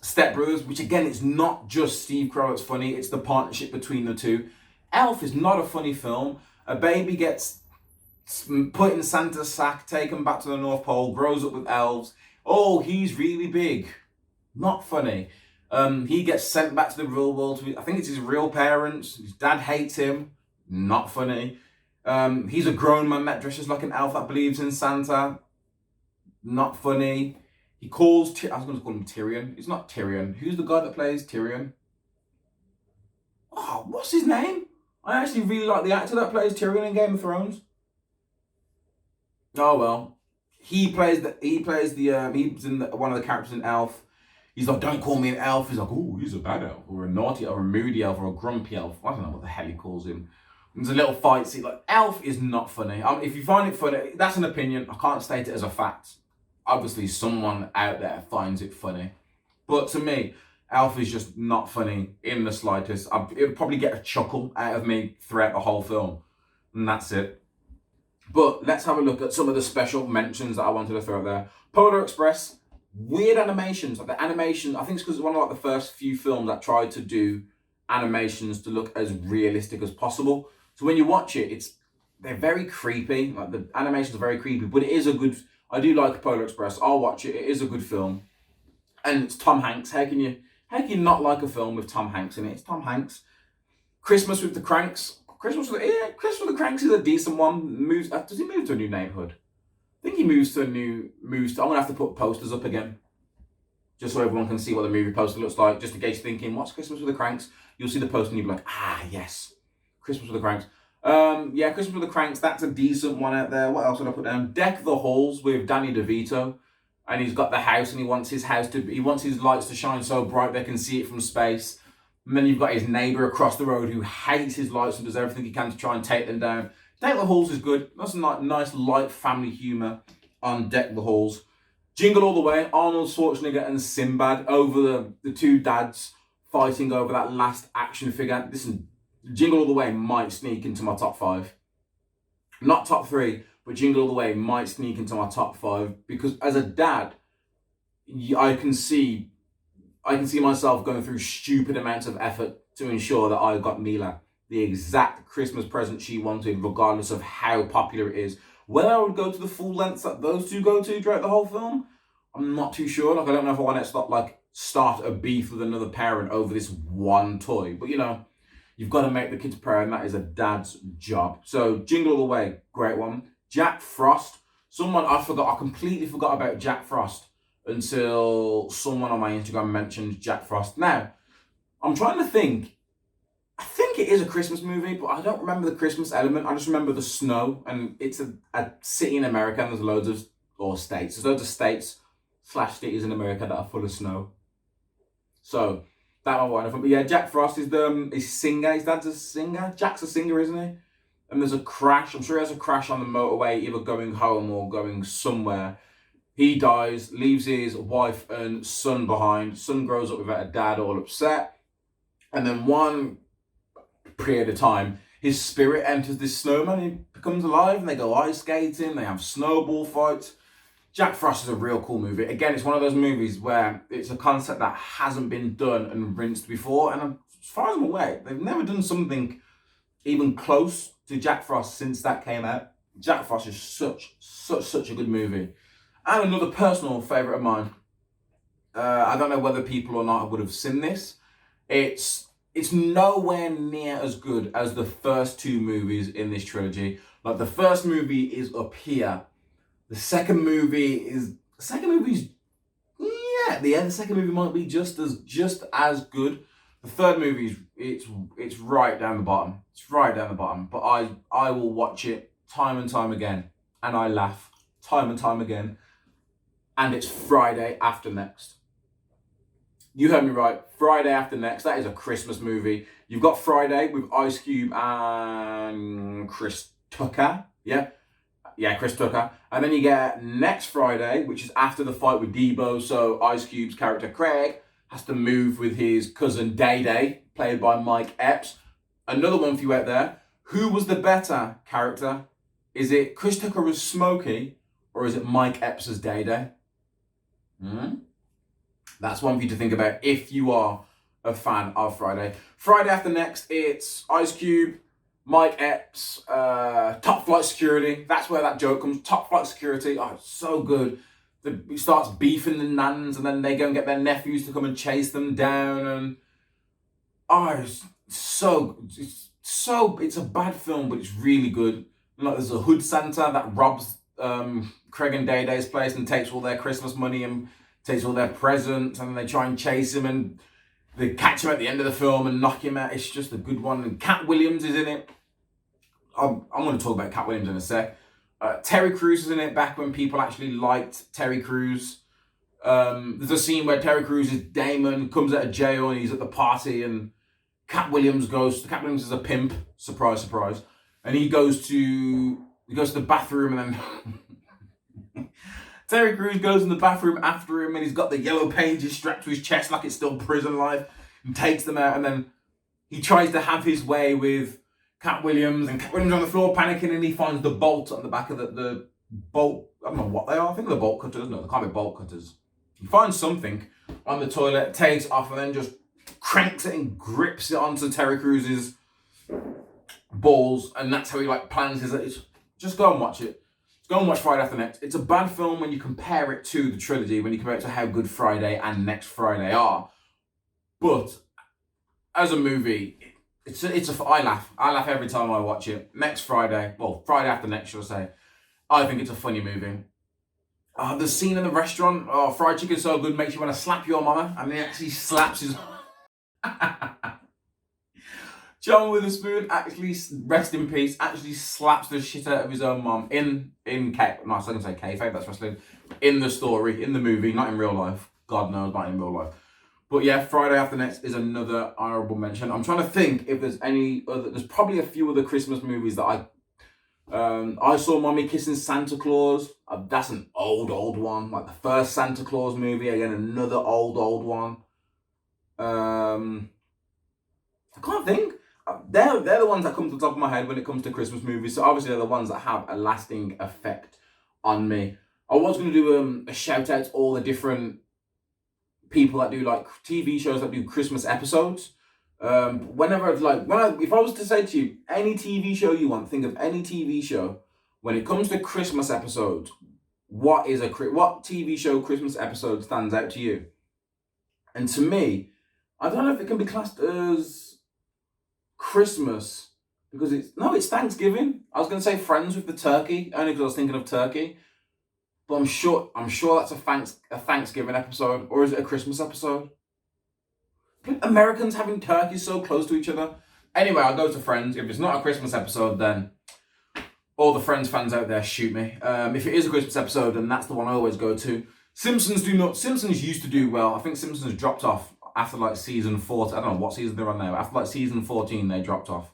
Step Brothers, which again, it's not just Steve Carell that's funny, it's the partnership between the two. Elf is not a funny film. A baby gets put in Santa's sack, taken back to the North Pole, grows up with elves. Oh, he's really big. Not funny. He gets sent back to the real world. I think it's his real parents. His dad hates him. Not funny. He's a grown man that dresses like an elf that believes in Santa. Not funny. He calls, I was going to call him Tyrion. It's not Tyrion. Who's the guy that plays Tyrion? Oh, what's his name? I actually really like the actor that plays Tyrion in Game of Thrones. Oh well. He's in one of the characters in Elf. He's like, don't call me an elf. He's like, oh, he's a bad elf, or a naughty, or a moody elf, or a grumpy elf. I don't know what the hell he calls him. There's a little fight scene. Like, Elf is not funny. If you find it funny, that's an opinion. I can't state it as a fact. Obviously, someone out there finds it funny. But to me, Elf is just not funny in the slightest. It would probably get a chuckle out of me throughout the whole film. And that's it. But let's have a look at some of the special mentions that I wanted to throw out there. Polar Express. Weird animations. Like the animation, I think it's because it's one of like the first few films that tried to do animations to look as realistic as possible. So when you watch it, they're very creepy. Like the animations are very creepy, but it is a good. I do like Polar Express. I'll watch it. It is a good film, and it's Tom Hanks. How can you not like a film with Tom Hanks in it? It's Tom Hanks. Christmas with the Cranks. Christmas with the Cranks is a decent one. Does he move to a new neighborhood? I think he moves to I'm going to have to put posters up again, just so everyone can see what the movie poster looks like, just in case you're thinking, what's Christmas with the Cranks? You'll see the poster and you'll be like, yes, Christmas with the Cranks. Yeah, Christmas with the Cranks, that's a decent one out there. What else would I put down? Deck the Halls with Danny DeVito. And he's got the house, and he wants his lights to shine so bright they can see it from space. And then you've got his neighbour across the road who hates his lights and does everything he can to try and take them down. Deck the Halls is good. That's a nice light family humour on Deck the Halls. Jingle All the Way, Arnold Schwarzenegger and Sinbad over the two dads fighting over that last action figure. Listen, Jingle All the Way might sneak into my top 5. Not top 3, but Jingle All the Way might sneak into my top 5 because as a dad, I can see myself going through stupid amounts of effort to ensure that I got Mila the exact Christmas present she wanted, regardless of how popular it is. Whether I would go to the full lengths that those two go to throughout the whole film, I'm not too sure. Like, I don't know if I want to start a beef with another parent over this one toy. But, you've got to make the kids proud, and that is a dad's job. So, Jingle All the Way, great one. Jack Frost. I completely forgot about Jack Frost until someone on my Instagram mentioned Jack Frost. Now, I'm trying to think. I think it is a Christmas movie, but I don't remember the Christmas element. I just remember the snow, and it's a city in America, and there's loads of states / cities in America that are full of snow. So that one. But yeah, Jack Frost is singer. His dad's a singer. Jack's a singer, isn't he? And there's a crash. I'm sure he has a crash on the motorway, either going home or going somewhere. He dies, leaves his wife and son behind. Son grows up without a dad, all upset. And then one period of time, his spirit enters this snowman. He becomes alive and they go ice skating. They have snowball fights. Jack Frost is a real cool movie. Again, it's one of those movies where it's a concept that hasn't been done and rinsed before. And as far as I'm aware, they've never done something even close to Jack Frost since that came out. Jack Frost is such a good movie. And another personal favourite of mine. I don't know whether people or not would have seen this. It's nowhere near as good as the first two movies in this trilogy. Like, the first movie is up here. The second movie is the second movie might be just as good. The third movie it's right down the bottom. It's right down the bottom. But I will watch it time and time again, and I laugh time and time again. And it's Friday After Next. You heard me right. Friday After Next. That is a Christmas movie. You've got Friday with Ice Cube and Chris Tucker. Yeah, Chris Tucker. And then you get next Friday, which is after the fight with Debo. So Ice Cube's character Craig has to move with his cousin Day Day, played by Mike Epps. Another one for you out there. Who was the better character? Is it Chris Tucker as Smokey, or is it Mike Epps as Day Day? That's one for you to think about if you are a fan of Friday. Friday After Next, it's Ice Cube, Mike Epps, Top Flight Security. That's where that joke comes. Top Flight Security. Oh, it's so good. He starts beefing the nans, and then they go and get their nephews to come and chase them down. And it's a bad film, but it's really good. Like, there's a hood Santa that robs Craig and Day Day's place and takes all their Christmas money and takes all their presents, and they try and chase him, and they catch him at the end of the film and knock him out. It's just a good one. And Cat Williams is in it. I'm going to talk about Cat Williams in a sec. Terry Crews is in it, back when people actually liked Terry Crews. There's a scene where Terry Crews is Damon, comes out of jail, and he's at the party, and Cat Williams is a pimp, surprise, surprise. And he goes to the bathroom, and then Terry Crews goes in the bathroom after him, and he's got the yellow pages strapped to his chest like it's still prison life, and takes them out. And then he tries to have his way with Cat Williams, and Cat Williams on the floor panicking, and he finds the bolt on the back of the bolt. I don't know what they are. I think they're bolt cutters. No, they can't be bolt cutters. He finds something on the toilet, takes it off, and then just cranks it and grips it onto Terry Crews' balls, and that's how he plans his. Just go and watch it. Go and watch Friday After Next. It's a bad film when you compare it to the trilogy, when you compare it to how good Friday and Next Friday are. But as a movie, I laugh. I laugh every time I watch it. Friday After Next, should I say. I think it's a funny movie. The scene in the restaurant, fried chicken's so good, makes you want to slap your mama, and he actually slaps his. John Witherspoon, actually, rest in peace, actually slaps the shit out of his own mom in kayfabe, that's wrestling, in the story, in the movie, not in real life. God knows, not in real life. But yeah, Friday After Next is another honourable mention. I'm trying to think if there's any other. There's probably a few other Christmas movies that I saw Mommy Kissing Santa Claus. That's an old one. Like the first Santa Claus movie, again, another old one. I can't think. They're the ones that come to the top of my head when it comes to Christmas movies. So obviously they're the ones that have a lasting effect on me. I was going to do a shout out to all the different people that do TV shows that do Christmas episodes. If I was to say to you, any TV show you want, think of any TV show. When it comes to Christmas episodes, what TV show Christmas episode stands out to you? And to me, I don't know if it can be classed as Christmas, because it's Thanksgiving. I was going to say Friends with the turkey, only because I was thinking of turkey. But I'm sure that's a Thanksgiving episode, or is it a Christmas episode? Americans having turkeys so close to each other. Anyway, I'll go to Friends. If it's not a Christmas episode, then all the Friends fans out there, shoot me. If it is a Christmas episode, then that's the one I always go to. Simpsons used to do well. I think Simpsons dropped off after season 14. I don't know what season they're on now. After season 14, they dropped off.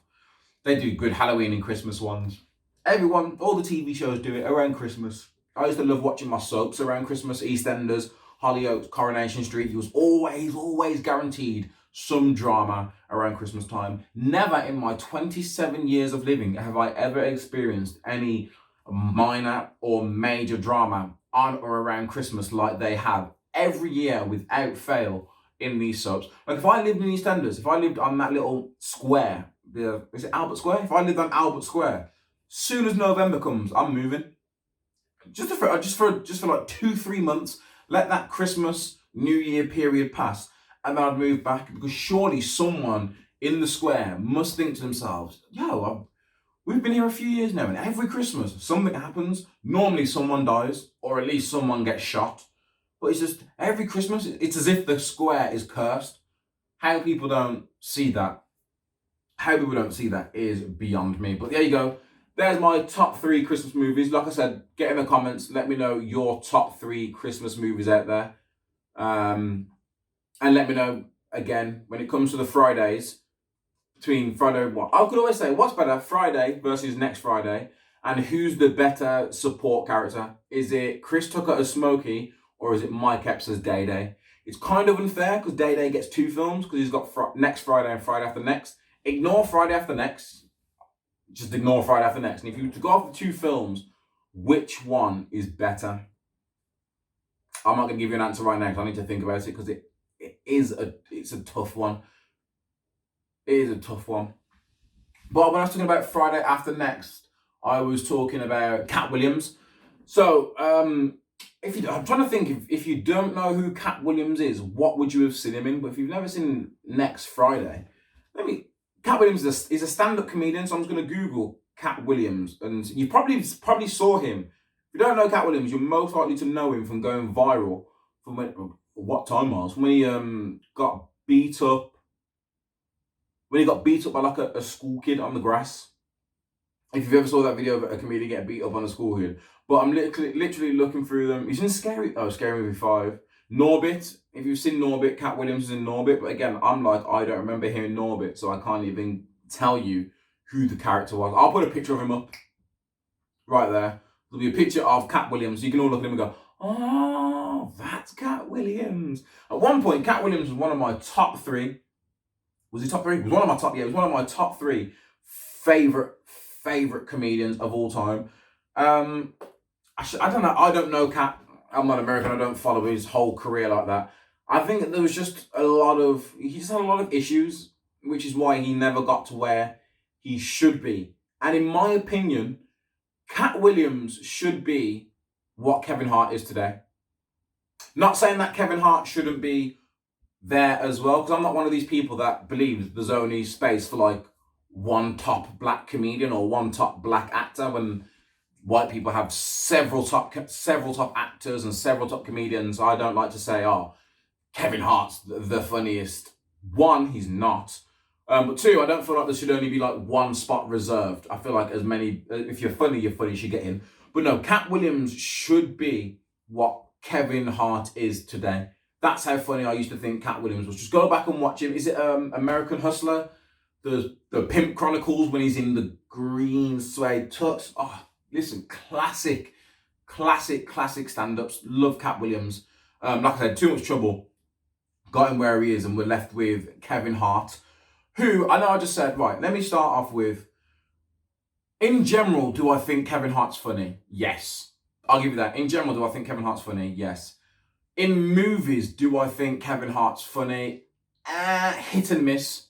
They do good Halloween and Christmas ones. All the TV shows do it around Christmas. I used to love watching my soaps around Christmas, EastEnders, Hollyoaks, Coronation Street. You was always guaranteed some drama around Christmas time. Never in my 27 years of living have I ever experienced any minor or major drama on or around Christmas like they have every year without fail in these soaps. Like if I lived in EastEnders, if I lived on that little square, is it Albert Square? If I lived on Albert Square, soon as November comes, I'm moving. Just for like 2-3 months, let that Christmas, New Year period pass, and then I'd move back, because surely someone in the square must think to themselves, we've been here a few years now, and every Christmas something happens. Normally someone dies, or at least someone gets shot. But it's just every Christmas, it's as if the square is cursed. How people don't see that is beyond me. But there you go. There's my top 3 Christmas movies. Like I said, get in the comments. Let me know your top 3 Christmas movies out there. And let me know, again, when it comes to the Fridays, between Friday and what? I could always say, what's better, Friday versus next Friday? And who's the better support character? Is it Chris Tucker as Smokey, or is it Mike Epps as Day Day? It's kind of unfair because Day Day gets 2 films, because he's got next Friday and Friday after next. Ignore Friday after next. Just ignore Friday after next. And if you were to go off the 2 films, which one is better? I'm not going to give you an answer right now because I need to think about it, because it's a tough one. It is a tough one. But when I was talking about Friday after next, I was talking about Cat Williams. So, I'm trying to think, if you don't know who Cat Williams is, what would you have seen him in? But if you've never seen Next Friday, Cat Williams is a stand-up comedian, so I'm just going to Google Cat Williams, and you probably saw him. If you don't know Cat Williams, you're most likely to know him from going viral from what time, Miles? From when he got beat up. When he got beat up by like a school kid on the grass. If you've ever saw that video of a comedian get beat up on a school kid. But I'm literally looking through them. He's in Scary Movie 5. Norbit. If you've seen Norbit, Cat Williams is in Norbit. But again, I don't remember hearing Norbit, so I can't even tell you who the character was. I'll put a picture of him up right there. There'll be a picture of Cat Williams. So you can all look at him and go, oh, that's Cat Williams. At one point, Cat Williams was one of my top 3. Was he top 3? It was one of my top. Yeah, it was one of my top 3 favorite comedians of all time. I don't know. I don't know Cat. I'm not American. I don't follow his whole career like that. I think that there was just he just had a lot of issues, which is why he never got to where he should be. And in my opinion, Cat Williams should be what Kevin Hart is today. Not saying that Kevin Hart shouldn't be there as well, because I'm not one of these people that believes there's only space for like one top black comedian or one top black actor, when white people have several top actors and several top comedians. I don't like to say, oh, Kevin Hart's the funniest. 1, he's not. But 2, I don't feel like there should only be like one spot reserved. I feel like as many, if you're funny, you should get in. But no, Cat Williams should be what Kevin Hart is today. That's how funny I used to think Cat Williams was. Just go back and watch him. Is it American Hustler? The Pimp Chronicles, when he's in the green suede tux. Oh, listen, classic stand-ups. Love Cat Williams. Like I said, Too Much Trouble got him where he is, and we're left with Kevin Hart, who, I know I just said, right, let me start off with, in general, do I think Kevin Hart's funny? Yes. I'll give you that. In general, do I think Kevin Hart's funny? Yes. In movies, do I think Kevin Hart's funny? Hit and miss.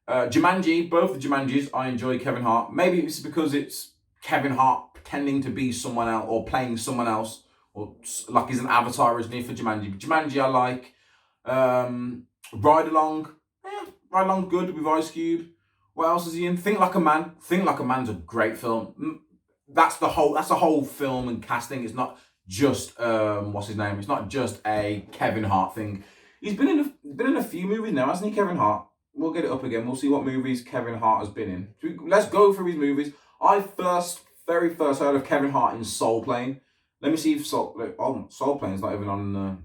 Jumanji, both the Jumanjis, I enjoy Kevin Hart. Maybe it's because it's Kevin Hart pretending to be someone else or playing someone else, or like he's an avatar, isn't he, for Jumanji. But Jumanji I like. Ride Along good with Ice Cube. What else is he in? Think Like a Man. Think Like a Man's a great film. That's the whole film and casting. It's not just what's his name? It's not just a Kevin Hart thing. He's been in a few movies now, hasn't he, Kevin Hart? We'll get it up again. We'll see what movies Kevin Hart has been in. Let's go through his movies. I very first heard of Kevin Hart in Soul Plane. Let me see if Soul Plane's not even on.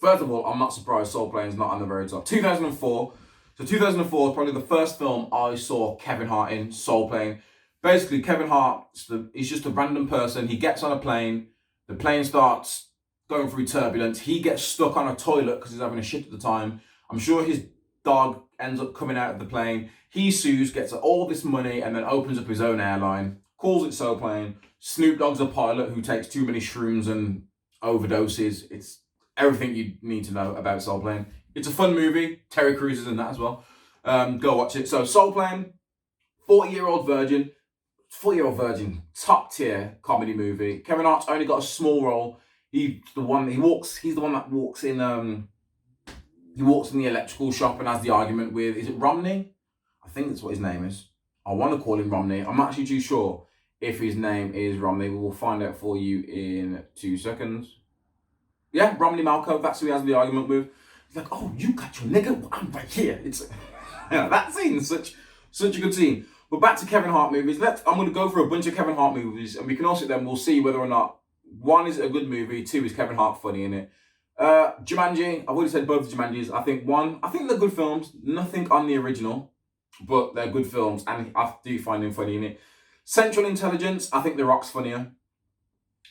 First of all, I'm not surprised Soul Plane's not on the very top. 2004. So 2004 is probably the first film I saw Kevin Hart in, Soul Plane. Basically, Kevin Hart is just a random person. He gets on a plane The plane starts going through turbulence. He gets stuck on a toilet because he's having a shit at the time. I'm sure his dog ends up coming out of the plane. He sues, gets all this money, and then opens up his own airline, calls it Soul Plane. Snoop Dogg's a pilot who takes too many shrooms and overdoses. It's everything you need to know about Soul Plane. It's a fun movie. Terry Crews is in that as well. Go watch it. So Soul Plane, 40-Year-Old Virgin. 40-Year-Old Virgin, top tier comedy movie. Kevin Hart's only got a small role. He's the one that walks in. He walks in the electrical shop and has the argument with, is it Romney? I think that's what his name is. I want to call him Romney. I'm not actually too sure if his name is Romney. We will find out for you in 2 seconds. Yeah, Romney Malco. That's who he has the argument with. He's like, oh, you got your nigga? Well, I'm right here. It's that scene is such a good scene. But back to Kevin Hart movies. I'm going to go through a bunch of Kevin Hart movies, and we can all sit there and we'll see whether or not, one, is it a good movie, two, is Kevin Hart funny in it. Jumanji, I've already said both the Jumanjis. I think they're good films. Nothing on the original, but they're good films, and I do find him funny in it. Central Intelligence, I think The Rock's funnier.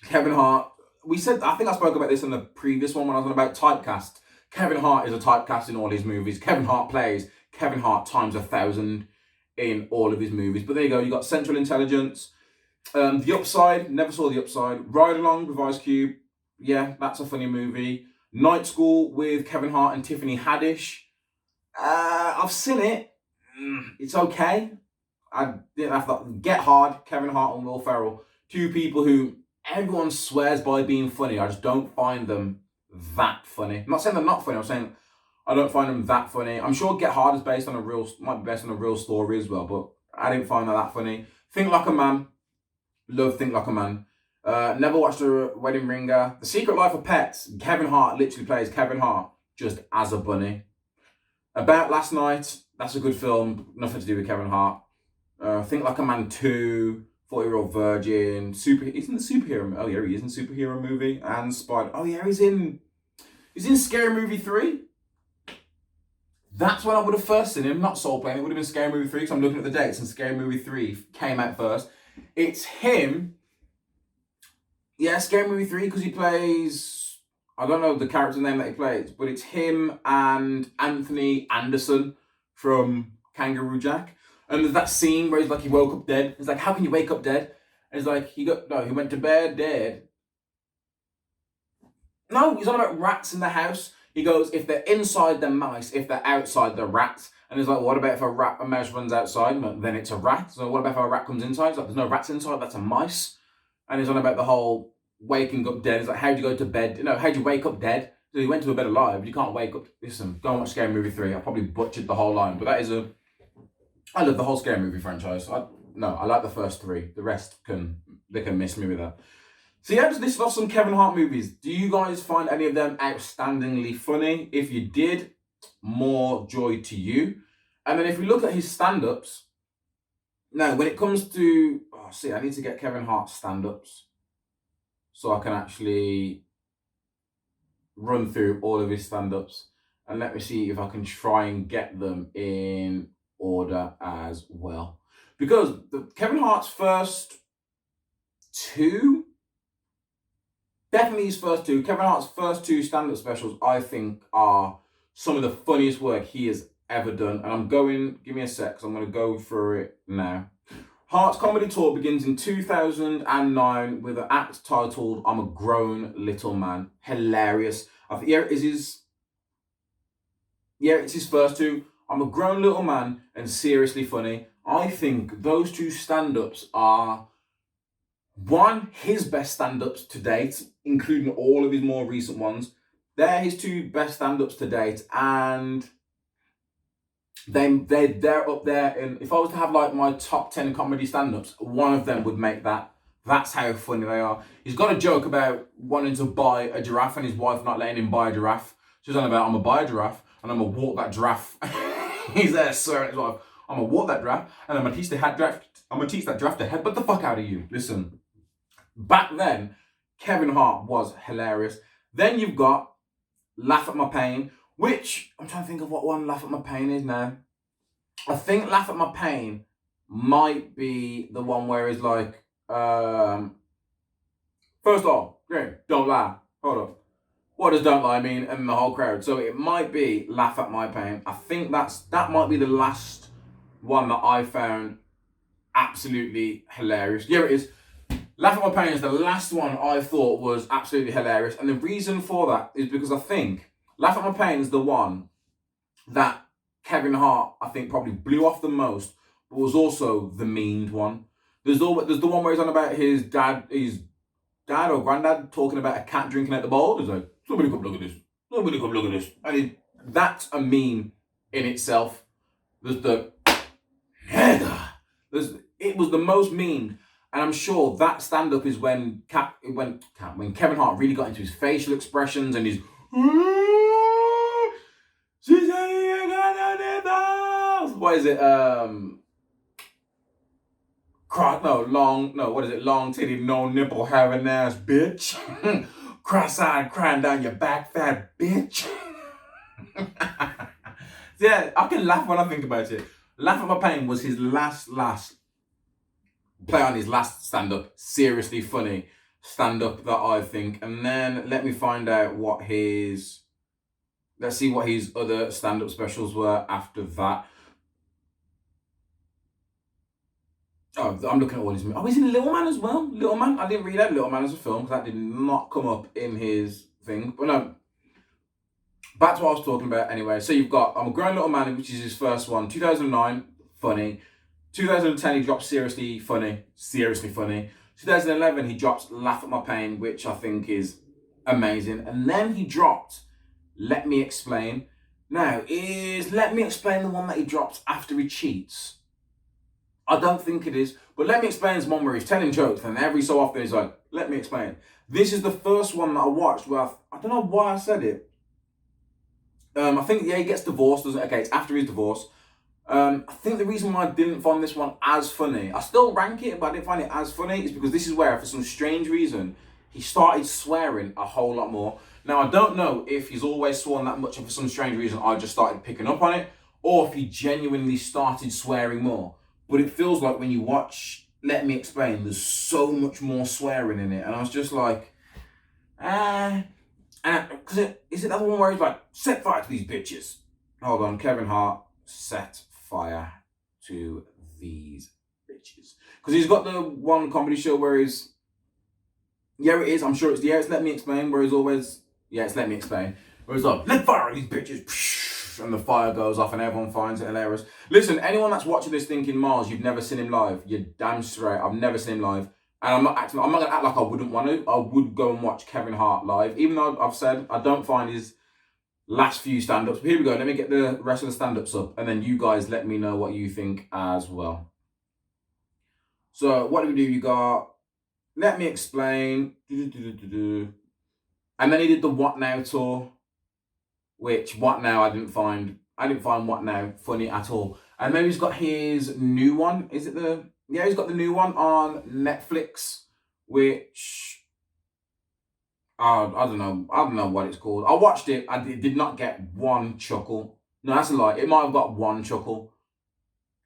Kevin Hart, I think I spoke about this in the previous one when I was on about typecast. Kevin Hart is a typecast in all his movies. Kevin Hart plays Kevin Hart times 1,000 in all of his movies. But there you go, you got Central Intelligence. The Upside, never saw The Upside. Ride Along with Ice Cube, yeah, that's a funny movie. Night School with Kevin Hart and Tiffany Haddish. I've seen it. It's okay. I didn't have that. Get Hard, Kevin Hart and Will Ferrell. Two people who everyone swears by being funny. I just don't find them that funny. I'm not saying they're not funny. I'm saying I don't find them that funny. I'm sure Get Hard is might be based on a real story as well, but I didn't find that funny. Think Like a Man. Love Think Like a Man. Never watched The Wedding Ringer. The Secret Life of Pets. Kevin Hart literally plays Kevin Hart just as a bunny. About Last Night. That's a good film. Nothing to do with Kevin Hart. Think Like a Man 2. 40-Year-Old Virgin. He's in the superhero. Oh yeah, he is in superhero movie and Spider. Oh yeah, he's in Scary Movie 3. That's when I would have first seen him, not Soul Plane. It would have been Scary Movie 3 because I'm looking at the dates and Scary Movie 3 came out first. It's him. Yeah, Scary Movie 3 because he plays, I don't know the character name that he plays, but it's him and Anthony Anderson from Kangaroo Jack. And there's that scene where he's like, he woke up dead. He's like, how can you wake up dead? And he's like, he went to bed dead. No, he's on about rats in the house. He goes, if they're inside, they're mice. If they're outside, they're rats. And he's like, what about if a mouse runs outside? Then it's a rat. So what about if a rat comes inside? He's like, there's no rats inside, that's a mice. And he's on about the whole waking up dead. He's like, how'd you go to bed? How'd you wake up dead? So he went to a bed alive. You can't wake up. Listen, go and watch Scary Movie 3. I probably butchered the whole line, but I love the whole Scary Movie franchise. I like the first 3. The rest they can miss me with that. So yeah, just listed off some Kevin Hart movies. Do you guys find any of them outstandingly funny? If you did, more joy to you. And then if we look at his stand-ups, now when it comes to, I need to get Kevin Hart stand-ups so I can actually run through all of his stand-ups. And let me see if I can try and get them in order as well. Because Kevin Hart's first 2, definitely his first 2, Kevin Hart's first 2 stand-up specials, I think, are some of the funniest work he has ever done. And give me a sec, because I'm going to go through it now. Hart's comedy tour begins in 2009 with an act titled I'm a Grown Little Man. Hilarious. I think, it's his first 2. I'm a Grown Little Man and Seriously Funny. I think those 2 stand-ups are, one, his best stand-ups to date, including all of his more recent ones. They're his 2 best stand-ups to date, and they're up there. And if I was to have like my top 10 comedy stand-ups, one of them would make that. That's how funny they are. He's got a joke about wanting to buy a giraffe and his wife not letting him buy a giraffe. She's on about, I'm gonna buy a giraffe and I'm gonna walk that giraffe. He's there, sir, and his wife, I'm gonna walk that giraffe and I'm gonna teach that giraffe to headbutt the fuck out of you. Listen, back then, Kevin Hart was hilarious. Then you've got Laugh at My Pain, which I'm trying to think of what one Laugh at My Pain is now. I think Laugh at My Pain might be the one where it's like, first off, Great. Don't lie. Hold up. What does don't lie mean? And the whole crowd. So it might be laugh at my pain. I think that might be the last one that I found absolutely hilarious. Yeah, it is. Laugh at My Pain is the last one I thought was absolutely hilarious. And the reason for that is because I think Laugh at My Pain is the one that Kevin Hart, I think, probably blew off the most, but was also the memed one. There's the one where he's on about his dad or granddad talking about a cat drinking at the bowl. He's like, somebody come look at this. Somebody come look at this. And that's a meme in itself. There's the nigga. It was the most memed. And I'm sure that stand-up is when Kevin Hart really got into his facial expressions and his what is it? Long titty, no nipple having ass bitch. Cross-eyed crying down your back, fat bitch. Yeah, I can laugh when I think about it. Laugh at My Pain was his last play on his last stand-up. Seriously funny stand-up that I think. And then let me find out let's see what his other stand-up specials were after that. Oh, I'm looking at all his movies. Oh, he's in Little Man as well. Little Man. I didn't read out Little Man as a film because that did not come up in his thing. But no, back to what I was talking about anyway. So you've got I'm a Grown Little Man, which is his first one. 2009, funny. 2010, he drops Seriously Funny. 2011, he drops Laugh at My Pain, which I think is amazing. And then he dropped Let Me Explain. Now, is Let Me Explain the one that he drops after he cheats? I don't think it is. But Let Me Explain is one where he's telling jokes, and every so often he's like, let me explain. This is the first one that I watched where I don't know why I said it. I think, he gets divorced, doesn't it? Okay, it's after his divorce. I think the reason why I didn't find this one as funny, I still rank it, but I didn't find it as funny, is because this is where, for some strange reason, he started swearing a whole lot more. Now, I don't know if he's always sworn that much, and for some strange reason, I just started picking up on it, or if he genuinely started swearing more. But it feels like when you watch Let Me Explain, there's so much more swearing in it, and I was just like, because is it that one where he's like, set fire to these bitches? Hold on, Kevin Hart, set fire to these bitches. Because he's got the one comedy show where he's, I'm sure it's Let Me Explain, where he's always, it's Let Me Explain, where he's like, let fire these bitches, and the fire goes off and everyone finds it hilarious. Listen, anyone that's watching this thinking, Myles, you've never seen him live, you're damn straight. I've never seen him live. And I'm not going to act like I wouldn't want to. I would go and watch Kevin Hart live, even though I've said I don't find his last few stand-ups. But here we go. Let me get the rest of the stand-ups up, and then you guys let me know what you think as well. So what do we do? You got Let Me Explain. And then he did the What Now tour, which What Now I didn't find What Now funny at all. And then he's got his new one. Is it he's got the new one on Netflix, which I don't know what it's called. I watched it. It did not get one chuckle. No, that's a lie. It might have got one chuckle.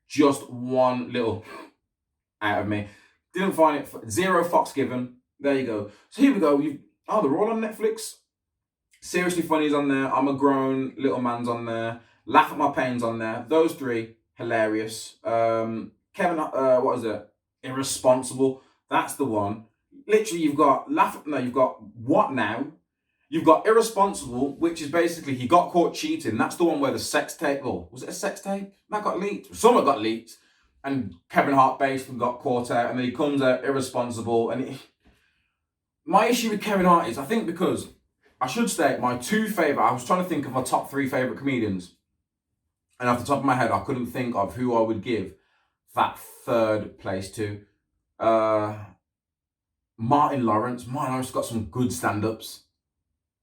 Just one little out of me. Didn't find it. Zero fucks given. There you go. So here we go. They're all on Netflix. Seriously Funny's on there. I'm a Grown Little Man's on there. Laugh at My Pain's on there. Those three, hilarious. Kevin, what is it? Irresponsible. That's the one. Literally, you've got What Now? You've got Irresponsible, which is basically he got caught cheating. That's the one where the sex tape, was it a sex tape? That got leaked. Some of it got leaked. And Kevin Hart basically got caught out, and then he comes out irresponsible. And my issue with Kevin Hart is, I think because, I should state, my two favourite, I was trying to think of my top three favourite comedians. And off the top of my head, I couldn't think of who I would give that third place to. Martin Lawrence. Martin Lawrence got some good stand-ups.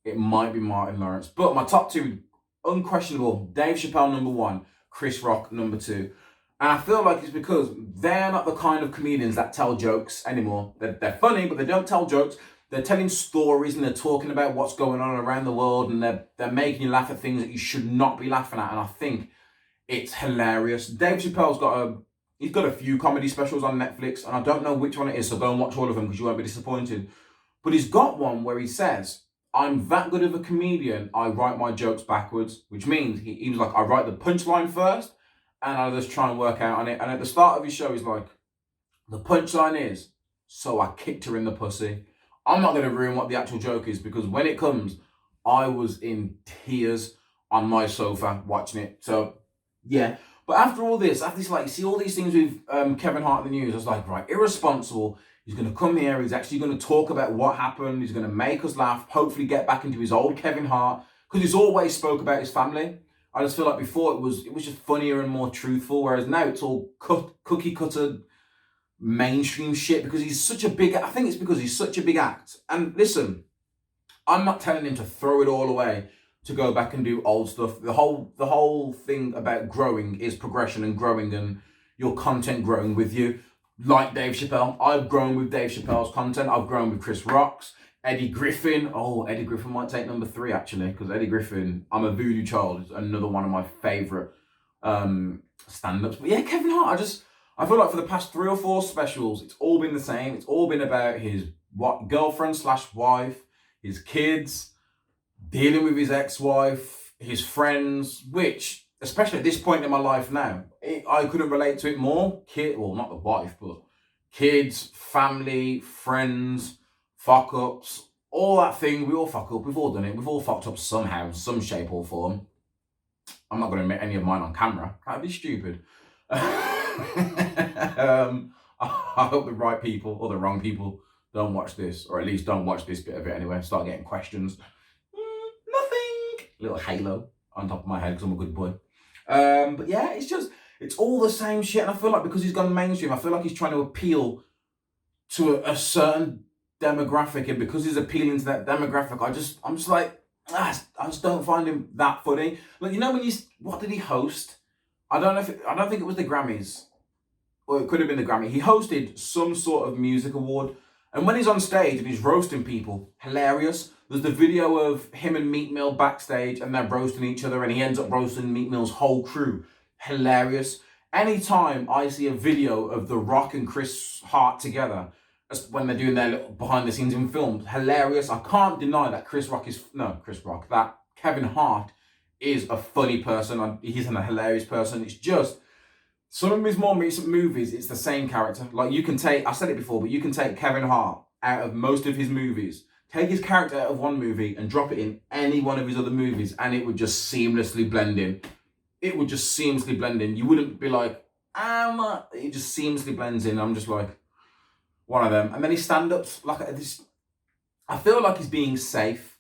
It might be Martin Lawrence. But my top two, unquestionable, Dave Chappelle number one, Chris Rock number two. And I feel like it's because they're not the kind of comedians that tell jokes anymore. They're funny, but they don't tell jokes. They're telling stories and they're talking about what's going on around the world, and they're making you laugh at things that you should not be laughing at. And I think it's hilarious. Dave Chappelle's got a few comedy specials on Netflix, and I don't know which one it is, so go and watch all of them because you won't be disappointed. But he's got one where he says, I'm that good of a comedian, I write my jokes backwards, which means he was like, I write the punchline first, and I just try and work out on it. And at the start of his show, he's like, the punchline is, so I kicked her in the pussy. I'm not going to ruin what the actual joke is, because when it comes, I was in tears on my sofa watching it. So, yeah. But after this, like, you see all these things with Kevin Hart in the news, I was like, right, irresponsible. He's going to come here. He's actually going to talk about what happened. He's going to make us laugh, hopefully get back into his old Kevin Hart, because he's always spoke about his family. I just feel like before it was just funnier and more truthful, whereas now it's all cookie cutter mainstream shit, because he's such a big, I think it's because he's such a big act. And listen, I'm not telling him to throw it all away to go back and do old stuff. The whole thing about growing is progression and growing, and your content growing with you. Like Dave Chappelle, I've grown with Dave Chappelle's content. I've grown with Chris Rock's, Eddie Griffin. Oh, Eddie Griffin might take number 3 actually, because Eddie Griffin, I'm a Voodoo Child, is another one of my favourite stand-ups. But yeah, Kevin Hart, I feel like for the past 3 or 4 specials, it's all been the same. It's all been about his girlfriend / wife, his kids, dealing with his ex-wife, his friends, which, especially at this point in my life now, I couldn't relate to it more. Well, not the wife, but kids, family, friends, fuck-ups, all that thing. We all fuck up. We've all done it. We've all fucked up somehow, some shape or form. I'm not going to admit any of mine on camera. That'd be stupid. I hope the right people or the wrong people don't watch this, or at least don't watch this bit of it anyway. Start getting questions. Nothing. Little halo on top of my head because I'm a good boy. But yeah, it's all the same shit. And I feel like because he's gone mainstream, I feel like he's trying to appeal to a certain demographic, and because he's appealing to that demographic, I'm just like, I just don't find him that funny. Like, you know, what did he host? I don't think it was the Grammys, or it could have been the Grammy. He hosted some sort of music award, and when he's on stage and he's roasting people, hilarious. There's the video of him and Meat Mill backstage, and they're roasting each other, and he ends up roasting Meat Mill's whole crew. Hilarious. Anytime I see a video of The Rock and Chris Hart together, when they're doing their little behind the scenes in films, hilarious. I can't deny that that Kevin Hart is a funny person. He's a hilarious person. It's just some of his more recent movies, it's the same character. Like, I said it before, but you can take Kevin Hart out of most of his movies, take his character out of one movie and drop it in any one of his other movies, and it would just seamlessly blend in. You wouldn't be like, it just seamlessly blends in. I'm just like, one of them. And then his stand-ups, like this, I feel like he's being safe,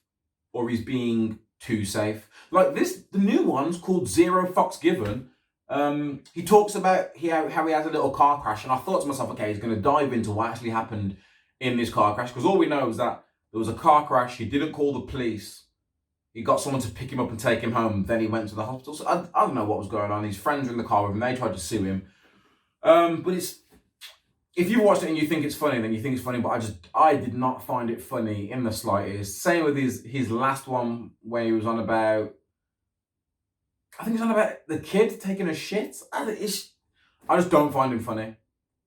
or he's being too safe. Like the new one's called Zero Fucks Given. He talks about how he has a little car crash, and I thought to myself, okay, he's going to dive into what actually happened in this car crash, because all we know is that there was a car crash. He didn't call the police. He got someone to pick him up and take him home. Then he went to the hospital. So I don't know what was going on. His friends were in the car with him. They tried to sue him. But if you watched it and you think it's funny, then you think it's funny. But I did not find it funny in the slightest. Same with his last one, where he was on about, I think it's on about the kid taking a shit. I just don't find him funny.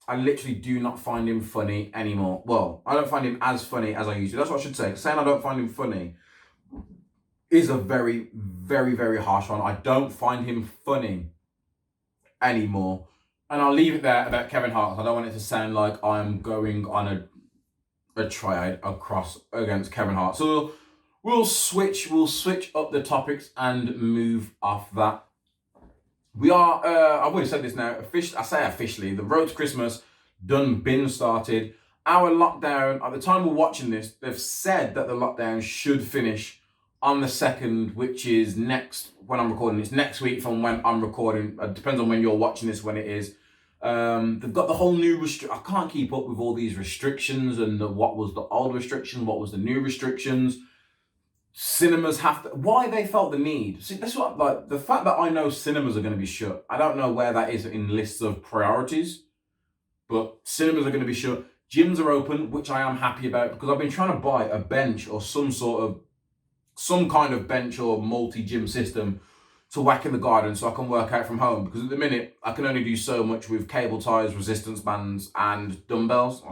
I literally do not find him funny anymore. Well, I don't find him as funny as I used to. That's what I should say. Saying I don't find him funny is a very, very, very harsh one. I don't find him funny anymore. And I'll leave it there about Kevin Hart. I don't want it to sound like I'm going on a triad across against Kevin Hart. So we'll switch up the topics and move off that. We are, I've already said this now, I say officially, the road to Christmas been started. Our lockdown, at the time we're watching this, they've said that the lockdown should finish on the 2nd, which is when I'm recording. It's next week from when I'm recording. It depends on when you're watching this, when it is. They've got the whole new I can't keep up with all these restrictions and what was the old restriction, what was the new restrictions. Cinemas why they felt the need. See, that's what, like, the fact that I know cinemas are going to be shut, I don't know where that is in lists of priorities, but cinemas are going to be shut. Gyms are open, which I am happy about, because I've been trying to buy a bench or some kind of bench or multi-gym system to whack in the garden so I can work out from home, because at the minute I can only do so much with cable ties, resistance bands and dumbbells.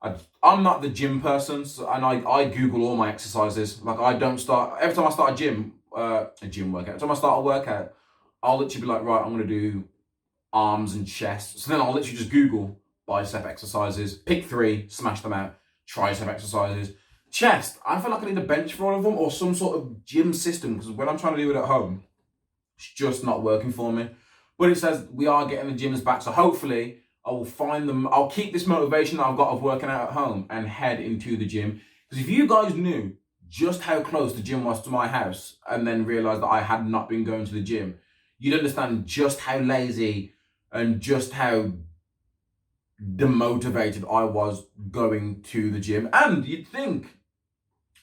I'm not the gym person, and I Google all my exercises. Like, I don't start, every time I start a gym workout, every time I start a workout, I'll literally be like, right, I'm going to do arms and chest. So then I'll literally just Google bicep exercises, pick 3, smash them out, tricep exercises. Chest, I feel like I need a bench for all of them or some sort of gym system, because when I'm trying to do it at home, it's just not working for me. But it says we are getting the gyms back, so hopefully I will find them. I'll keep this motivation that I've got of working out at home and head into the gym. Because if you guys knew just how close the gym was to my house and then realised that I had not been going to the gym, you'd understand just how lazy and just how demotivated I was going to the gym. And you'd think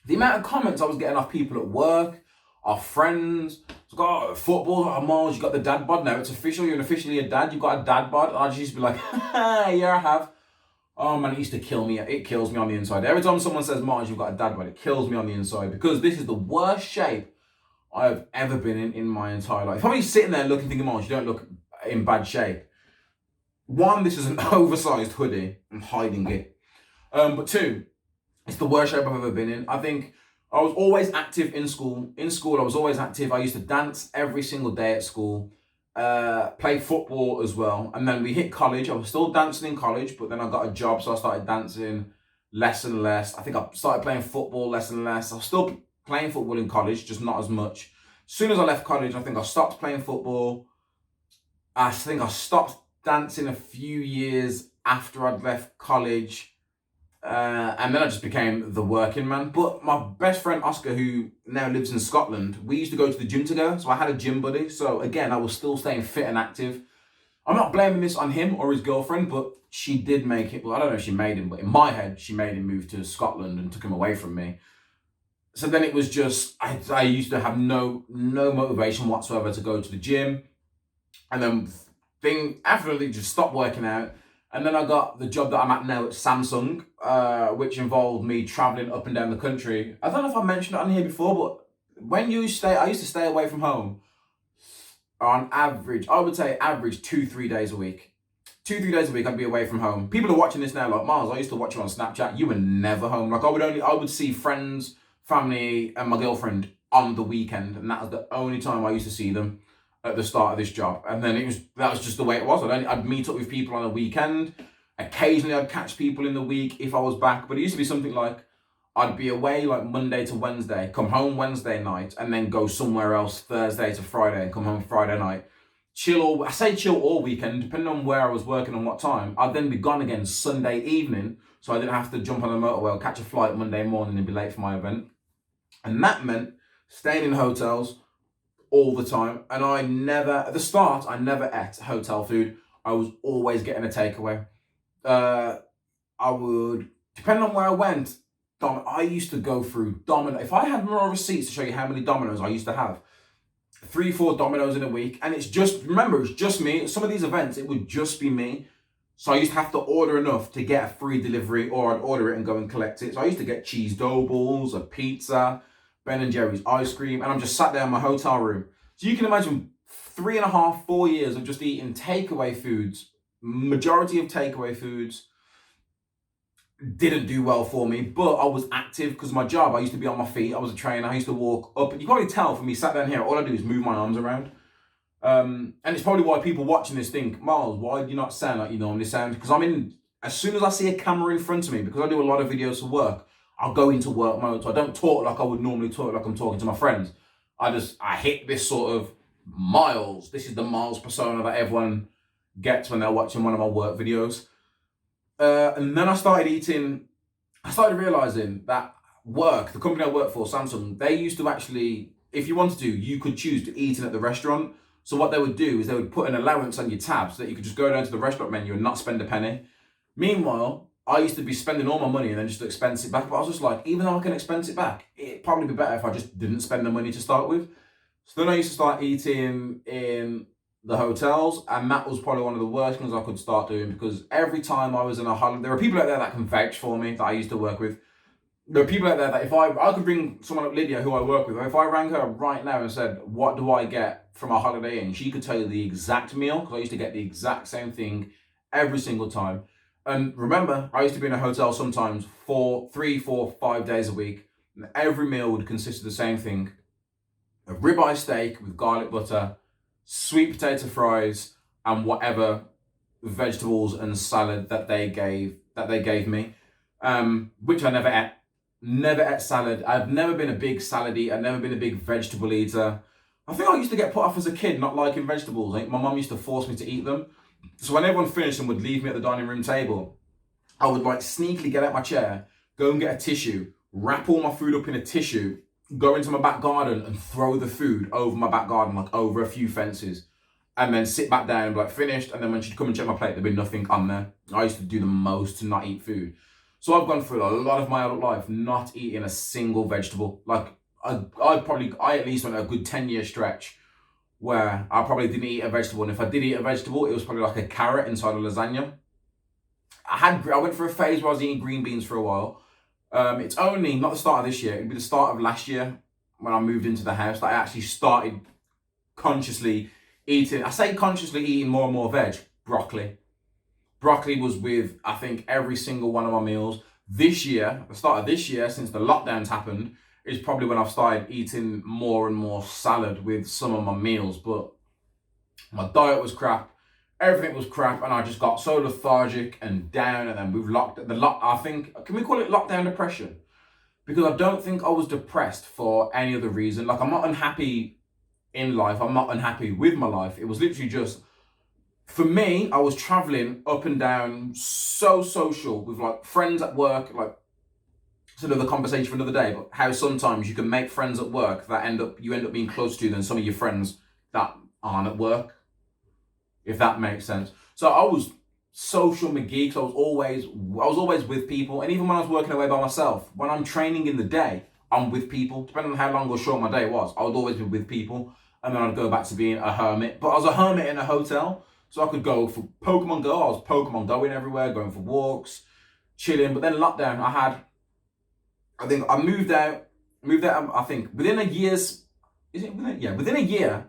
the amount of comments I was getting off people at work, off friends, it's like, oh, football, oh, Myles, you got the dad bod now. It's official. You're officially a dad. You've got a dad bod. And I just used to be like, yeah, I have. Oh man, it used to kill me. It kills me on the inside. Every time someone says, Myles, you've got a dad bod, it kills me on the inside, because this is the worst shape I've ever been in my entire life. Probably sitting there looking, thinking, Myles, you don't look in bad shape. 1, this is an oversized hoodie. I'm hiding it. But 2, it's the worst shape I've ever been in. I think I was always active in school. In school, I was always active. I used to dance every single day at school, play football as well. And then we hit college. I was still dancing in college, but then I got a job, so I started dancing less and less. I think I started playing football less and less. I was still playing football in college, just not as much. As soon as I left college, I think I stopped playing football. I think I stopped dancing a few years after I'd left college. And then I just became the working man. But my best friend Oscar, who now lives in Scotland, we used to go to the gym together. So I had a gym buddy. So again, I was still staying fit and active. I'm not blaming this on him or his girlfriend, but she did make it. Well, I don't know if she made him, but in my head, she made him move to Scotland and took him away from me. So then it was just, I used to have no motivation whatsoever to go to the gym. And then after I just stopped working out. And then I got the job that I'm at now at Samsung, which involved me traveling up and down the country. I don't know if I mentioned it on here before, but when I used to stay away from home on average, I would say average 2-3 days a week. 2-3 days a week I'd be away from home. People are watching this now like, Myles, I used to watch you on Snapchat. You were never home. Like, I would see friends, family, and my girlfriend on the weekend, and that was the only time I used to see them at the start of this job. And then that was just the way it was. I'd meet up with people on a weekend. Occasionally I'd catch people in the week if I was back, but it used to be something like I'd be away like Monday to Wednesday, come home Wednesday night, and then go somewhere else Thursday to Friday and come home Friday night. Chill all weekend, depending on where I was working and what time. I'd then be gone again Sunday evening, so I didn't have to jump on the motorway or catch a flight Monday morning and be late for my event. And that meant staying in hotels all the time. And at the start, I never ate hotel food. I was always getting a takeaway. I would, depending on where I went, I used to go through Domino. If I had more receipts to show you how many Dominoes I used to have, 3-4 Dominoes in a week. And it's just me. Some of these events, it would just be me. So I used to have to order enough to get a free delivery, or I'd order it and go and collect it. So I used to get cheese dough balls, a pizza, Ben & Jerry's ice cream, and I'm just sat there in my hotel room. So you can imagine 3.5, 4 years of just eating takeaway foods. Majority of takeaway foods didn't do well for me, but I was active because of my job. I used to be on my feet. I was a trainer. I used to walk up. You can probably tell from me sat down here, all I do is move my arms around. And it's probably why people watching this think, Myles, why do you not sound like you normally sound? Because as soon as I see a camera in front of me, because I do a lot of videos for work, I'll go into work mode. So I don't talk like I would normally talk, like I'm talking to my friends. I hit this sort of Myles. This is the Myles persona that everyone gets when they're watching one of my work videos. And then I started realizing that the company I work for, Samsung, they used to actually, if you wanted to, you could choose to eat in at the restaurant. So what they would do is they would put an allowance on your tab so that you could just go down to the restaurant menu and not spend a penny. Meanwhile, I used to be spending all my money and then just expense it back. But I was just like, even though I can expense it back, it'd probably be better if I just didn't spend the money to start with. So then I used to start eating in the hotels, and that was probably one of the worst things I could start doing, because every time I was in a holiday, there are people out there that can vouch for me that I used to work with. There are people out there that if I could bring someone like Lydia, who I work with, if I rang her right now and said, what do I get from a Holiday Inn? She could tell you the exact meal, because I used to get the exact same thing every single time. And remember, I used to be in a hotel sometimes for 3, 4, 5 days a week. And every meal would consist of the same thing: a ribeye steak with garlic butter, sweet potato fries, and whatever vegetables and salad that they gave me, which I never ate. Never ate salad. I've never been a big salad eater. I've never been a big vegetable eater. I think I used to get put off as a kid not liking vegetables. My mum used to force me to eat them. So when everyone finished and would leave me at the dining room table, I would like sneakily get out my chair, go and get a tissue, wrap all my food up in a tissue, go into my back garden and throw the food over my back garden, like over a few fences, and then sit back down and be like, finished. And then when she'd come and check my plate, there'd be nothing on there. I used to do the most to not eat food. So I've gone through a lot of my adult life not eating a single vegetable. Like I at least went a good 10-year stretch where I probably didn't eat a vegetable. And if I did eat a vegetable, it was probably like a carrot inside a lasagna. I went through a phase where I was eating green beans for a while. It's only, not the start of this year, it'd be the start of last year when I moved into the house that I actually started consciously eating. I say consciously eating more and more veg. Broccoli. Broccoli was with, I think, every single one of my meals. This year, the start of this year, since the lockdowns happened, is probably when I've started eating more and more salad with some of my meals. But my diet was crap. Everything was crap, and I just got so lethargic and down. And then we've I think, can we call it lockdown depression? Because I don't think I was depressed for any other reason. Like, I'm not unhappy in life. I'm not unhappy with my life. It was literally just, for me, I was traveling up and down, so social with like friends at work, like it's another conversation for another day, but how sometimes you can make friends at work that you end up being closer to than some of your friends that aren't at work, if that makes sense. So I was social McGee because I was always with people. And even when I was working away by myself, when I'm training in the day, I'm with people. Depending on how long or short my day was, I would always be with people. And then I'd go back to being a hermit. But I was a hermit in a hotel. So I could go for Pokemon Go. I was Pokemon Going everywhere, going for walks, chilling. But then lockdown, I think I moved out, I think within a year's, within a year.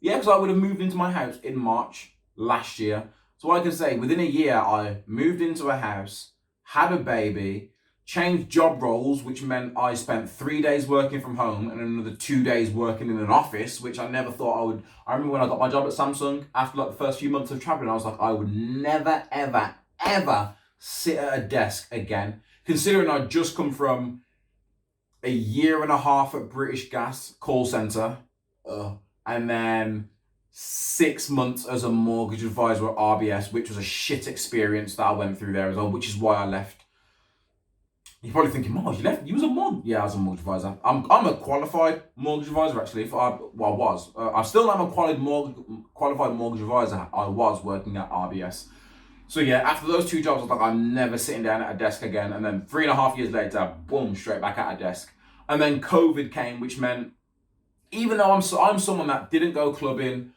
Yeah, because I would have moved into my house in March last year. So I can say within a year, I moved into a house, had a baby, changed job roles, which meant I spent 3 days working from home and another 2 days working in an office, which I never thought I would. I remember when I got my job at Samsung, after like the first few months of traveling, I was like, I would never, ever, ever sit at a desk again. Considering I'd just come from a year and a half at British Gas call centre, and then 6 months as a mortgage advisor at RBS, which was a shit experience that I went through there as well, which is why I left. You're probably thinking, Myles, you left? You was a mortgage? Yeah, I was a mortgage advisor. I'm a qualified mortgage advisor, actually. I was. I still am a qualified mortgage advisor. I was working at RBS. So yeah, after those 2 jobs, I was like, I'm never sitting down at a desk again. And then 3.5 years later, boom, straight back at a desk. And then COVID came, which meant, even though I'm someone that didn't go clubbing,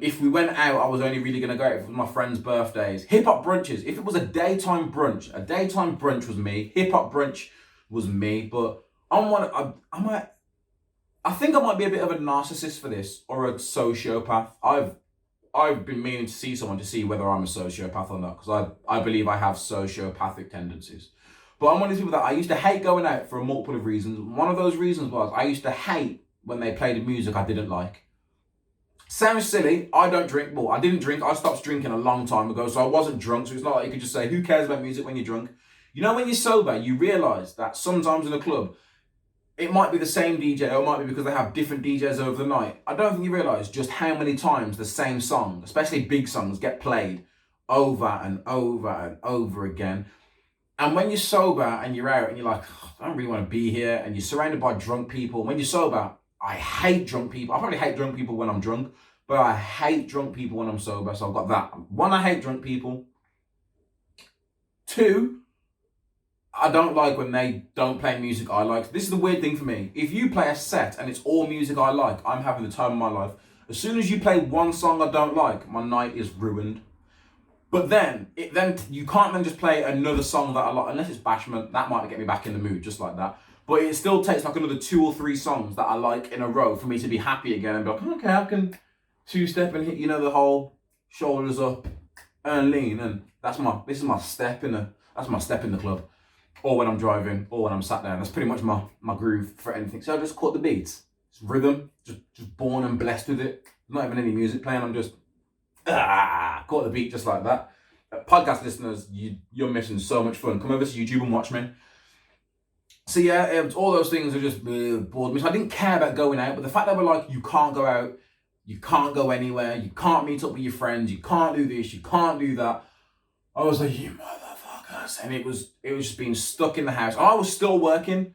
if we went out, I was only really going to go out if it was my friends' birthdays. Hip-hop brunches. If it was a daytime brunch was me. Hip-hop brunch was me. But I think I might be a bit of a narcissist for this, or a sociopath. I've been meaning to see someone to see whether I'm a sociopath or not, because I believe I have sociopathic tendencies. But I'm one of these people that I used to hate going out for a multiple of reasons. One of those reasons was I used to hate when they played music I didn't like. Sounds silly, I don't drink. Well, I didn't drink. I stopped drinking a long time ago, so I wasn't drunk. So it's not like you could just say, who cares about music when you're drunk? You know, when you're sober, you realise that sometimes in a club, it might be the same DJ, or it might be because they have different DJs over the night. I don't think you realise just how many times the same song, especially big songs, get played over and over and over again. And when you're sober and you're out and you're like, I don't really want to be here, and you're surrounded by drunk people. When you're sober, I hate drunk people. I probably hate drunk people when I'm drunk, but I hate drunk people when I'm sober. So I've got that. 1, I hate drunk people. 2, I don't like when they don't play music I like. This is the weird thing for me. If you play a set and it's all music I like, I'm having the time of my life. As soon as you play one song I don't like, my night is ruined. But then you can't then just play another song that I like, unless it's Bashment. That might get me back in the mood, just like that. But it still takes like another 2 or 3 songs that I like in a row for me to be happy again and be like, okay, I can 2-step and hit, the whole shoulders up, and lean, and that's my step in the club, or when I'm driving, or when I'm sat down. That's pretty much my groove for anything. So I just caught the beats, it's rhythm, just born and blessed with it. Not even any music playing. I'm just caught the beat just like that. Podcast listeners, you're missing so much fun. Come over to YouTube and watch me. So yeah, it was all those things that just bored me. So I didn't care about going out, but the fact that we're like, you can't go out, you can't go anywhere, you can't meet up with your friends, you can't do this, you can't do that. I was like, you motherfuckers. And it was just being stuck in the house. I was still working,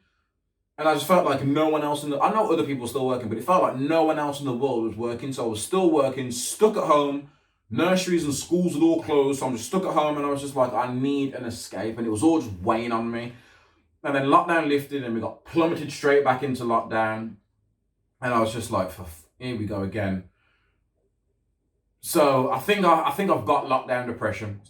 and I just felt like no one else I know other people were still working, but it felt like no one else in the world was working. So I was still working, stuck at home. Nurseries and schools had all closed, so I'm just stuck at home, and I was just like, I need an escape, and it was all just weighing on me. And then lockdown lifted, and we got plummeted straight back into lockdown, and I was just like, here we go again. So I think I've got lockdown depression.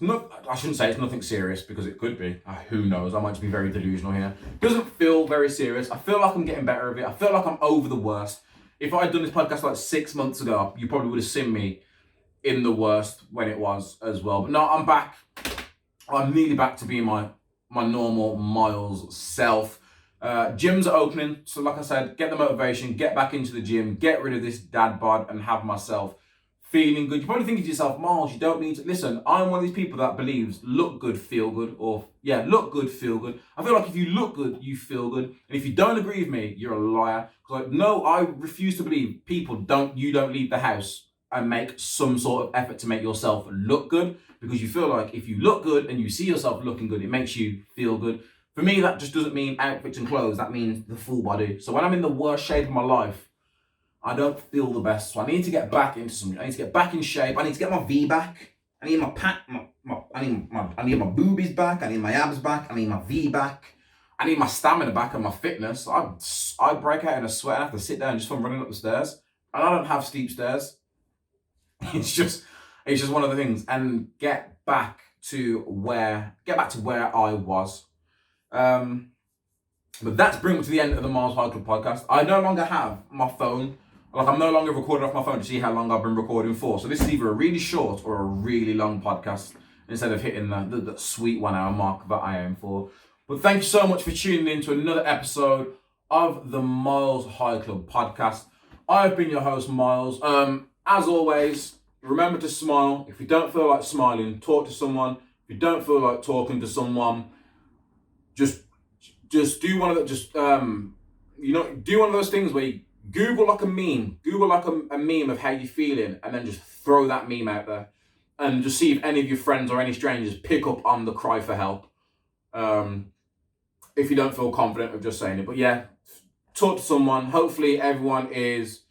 I shouldn't say it's nothing serious, because it could be. Who knows? I might just be very delusional here. It doesn't feel very serious. I feel like I'm getting better of it. I feel like I'm over the worst. If I had done this podcast like 6 months ago, you probably would have seen me in the worst when it was as well. But no, I'm back. I'm nearly back to being my normal Myles self. Gyms are opening, so like I said, get the motivation, get back into the gym, get rid of this dad bod, and have myself feeling good. You're probably thinking to yourself, Myles, you don't need to listen. I'm one of these people that believes look good, feel good, or look good, feel good. I feel like if you look good, you feel good, and if you don't agree with me, you're a liar. Like, no, I refuse to believe you don't leave the house and make some sort of effort to make yourself look good, because you feel like if you look good and you see yourself looking good, it makes you feel good. For me, that just doesn't mean outfits and clothes. That means the full body. So when I'm in the worst shape of my life, I don't feel the best. So I need to get back I need to get back in shape. I need to get my V back. I need I need my boobies back. I need my abs back. I need my V back. I need my stamina back and my fitness. I break out in a sweat. I have to sit down just from running up the stairs. And I don't have steep stairs. It's just one of the things. And get back to where I was. But that's bringing me to the end of the MylesHighClub podcast. I no longer have my phone. Like, I'm no longer recording off my phone to see how long I've been recording for. So this is either a really short or a really long podcast, instead of hitting the sweet 1 hour mark that I aim for. But thank you so much for tuning in to another episode of the MylesHighClub podcast. I've been your host, Myles. As always, remember to smile. If you don't feel like smiling, talk to someone. If you don't feel like talking to someone, just do one of those things where you Google like a meme. Google like a meme of how you're feeling, and then just throw that meme out there, and just see if any of your friends or any strangers pick up on the cry for help. If you don't feel confident of just saying it, but yeah, talk to someone. Hopefully everyone is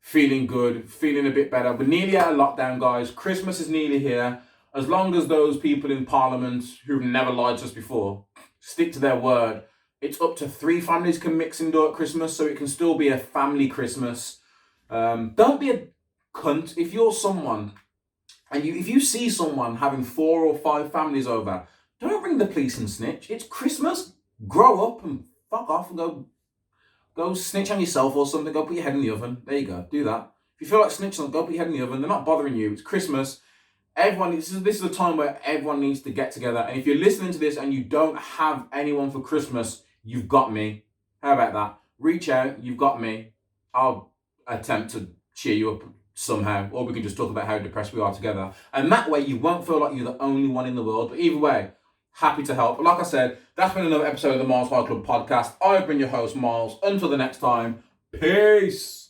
feeling good, feeling a bit better. We're nearly out of lockdown, guys. Christmas is nearly here. As long as those people in Parliament who've never lied to us before stick to their word, it's up to 3 families can mix indoor at Christmas, so it can still be a family Christmas. Don't be a cunt. If you're someone, and if you see someone having 4 or 5 families over, don't ring the police and snitch. It's Christmas. Grow up and fuck off and go snitch on yourself or something. Go put your head in the oven. There you go. Do that. If you feel like snitching, go put your head in the oven. They're not bothering you. It's Christmas. This is a time where everyone needs to get together. And if you're listening to this and you don't have anyone for Christmas, you've got me. How about that? Reach out. You've got me. I'll attempt to cheer you up somehow, or we can just talk about how depressed we are together. And that way you won't feel like you're the only one in the world. But either way, happy to help. But like I said, that's been another episode of the MylesHighClub podcast. I've been your host, Myles. Until the next time, peace.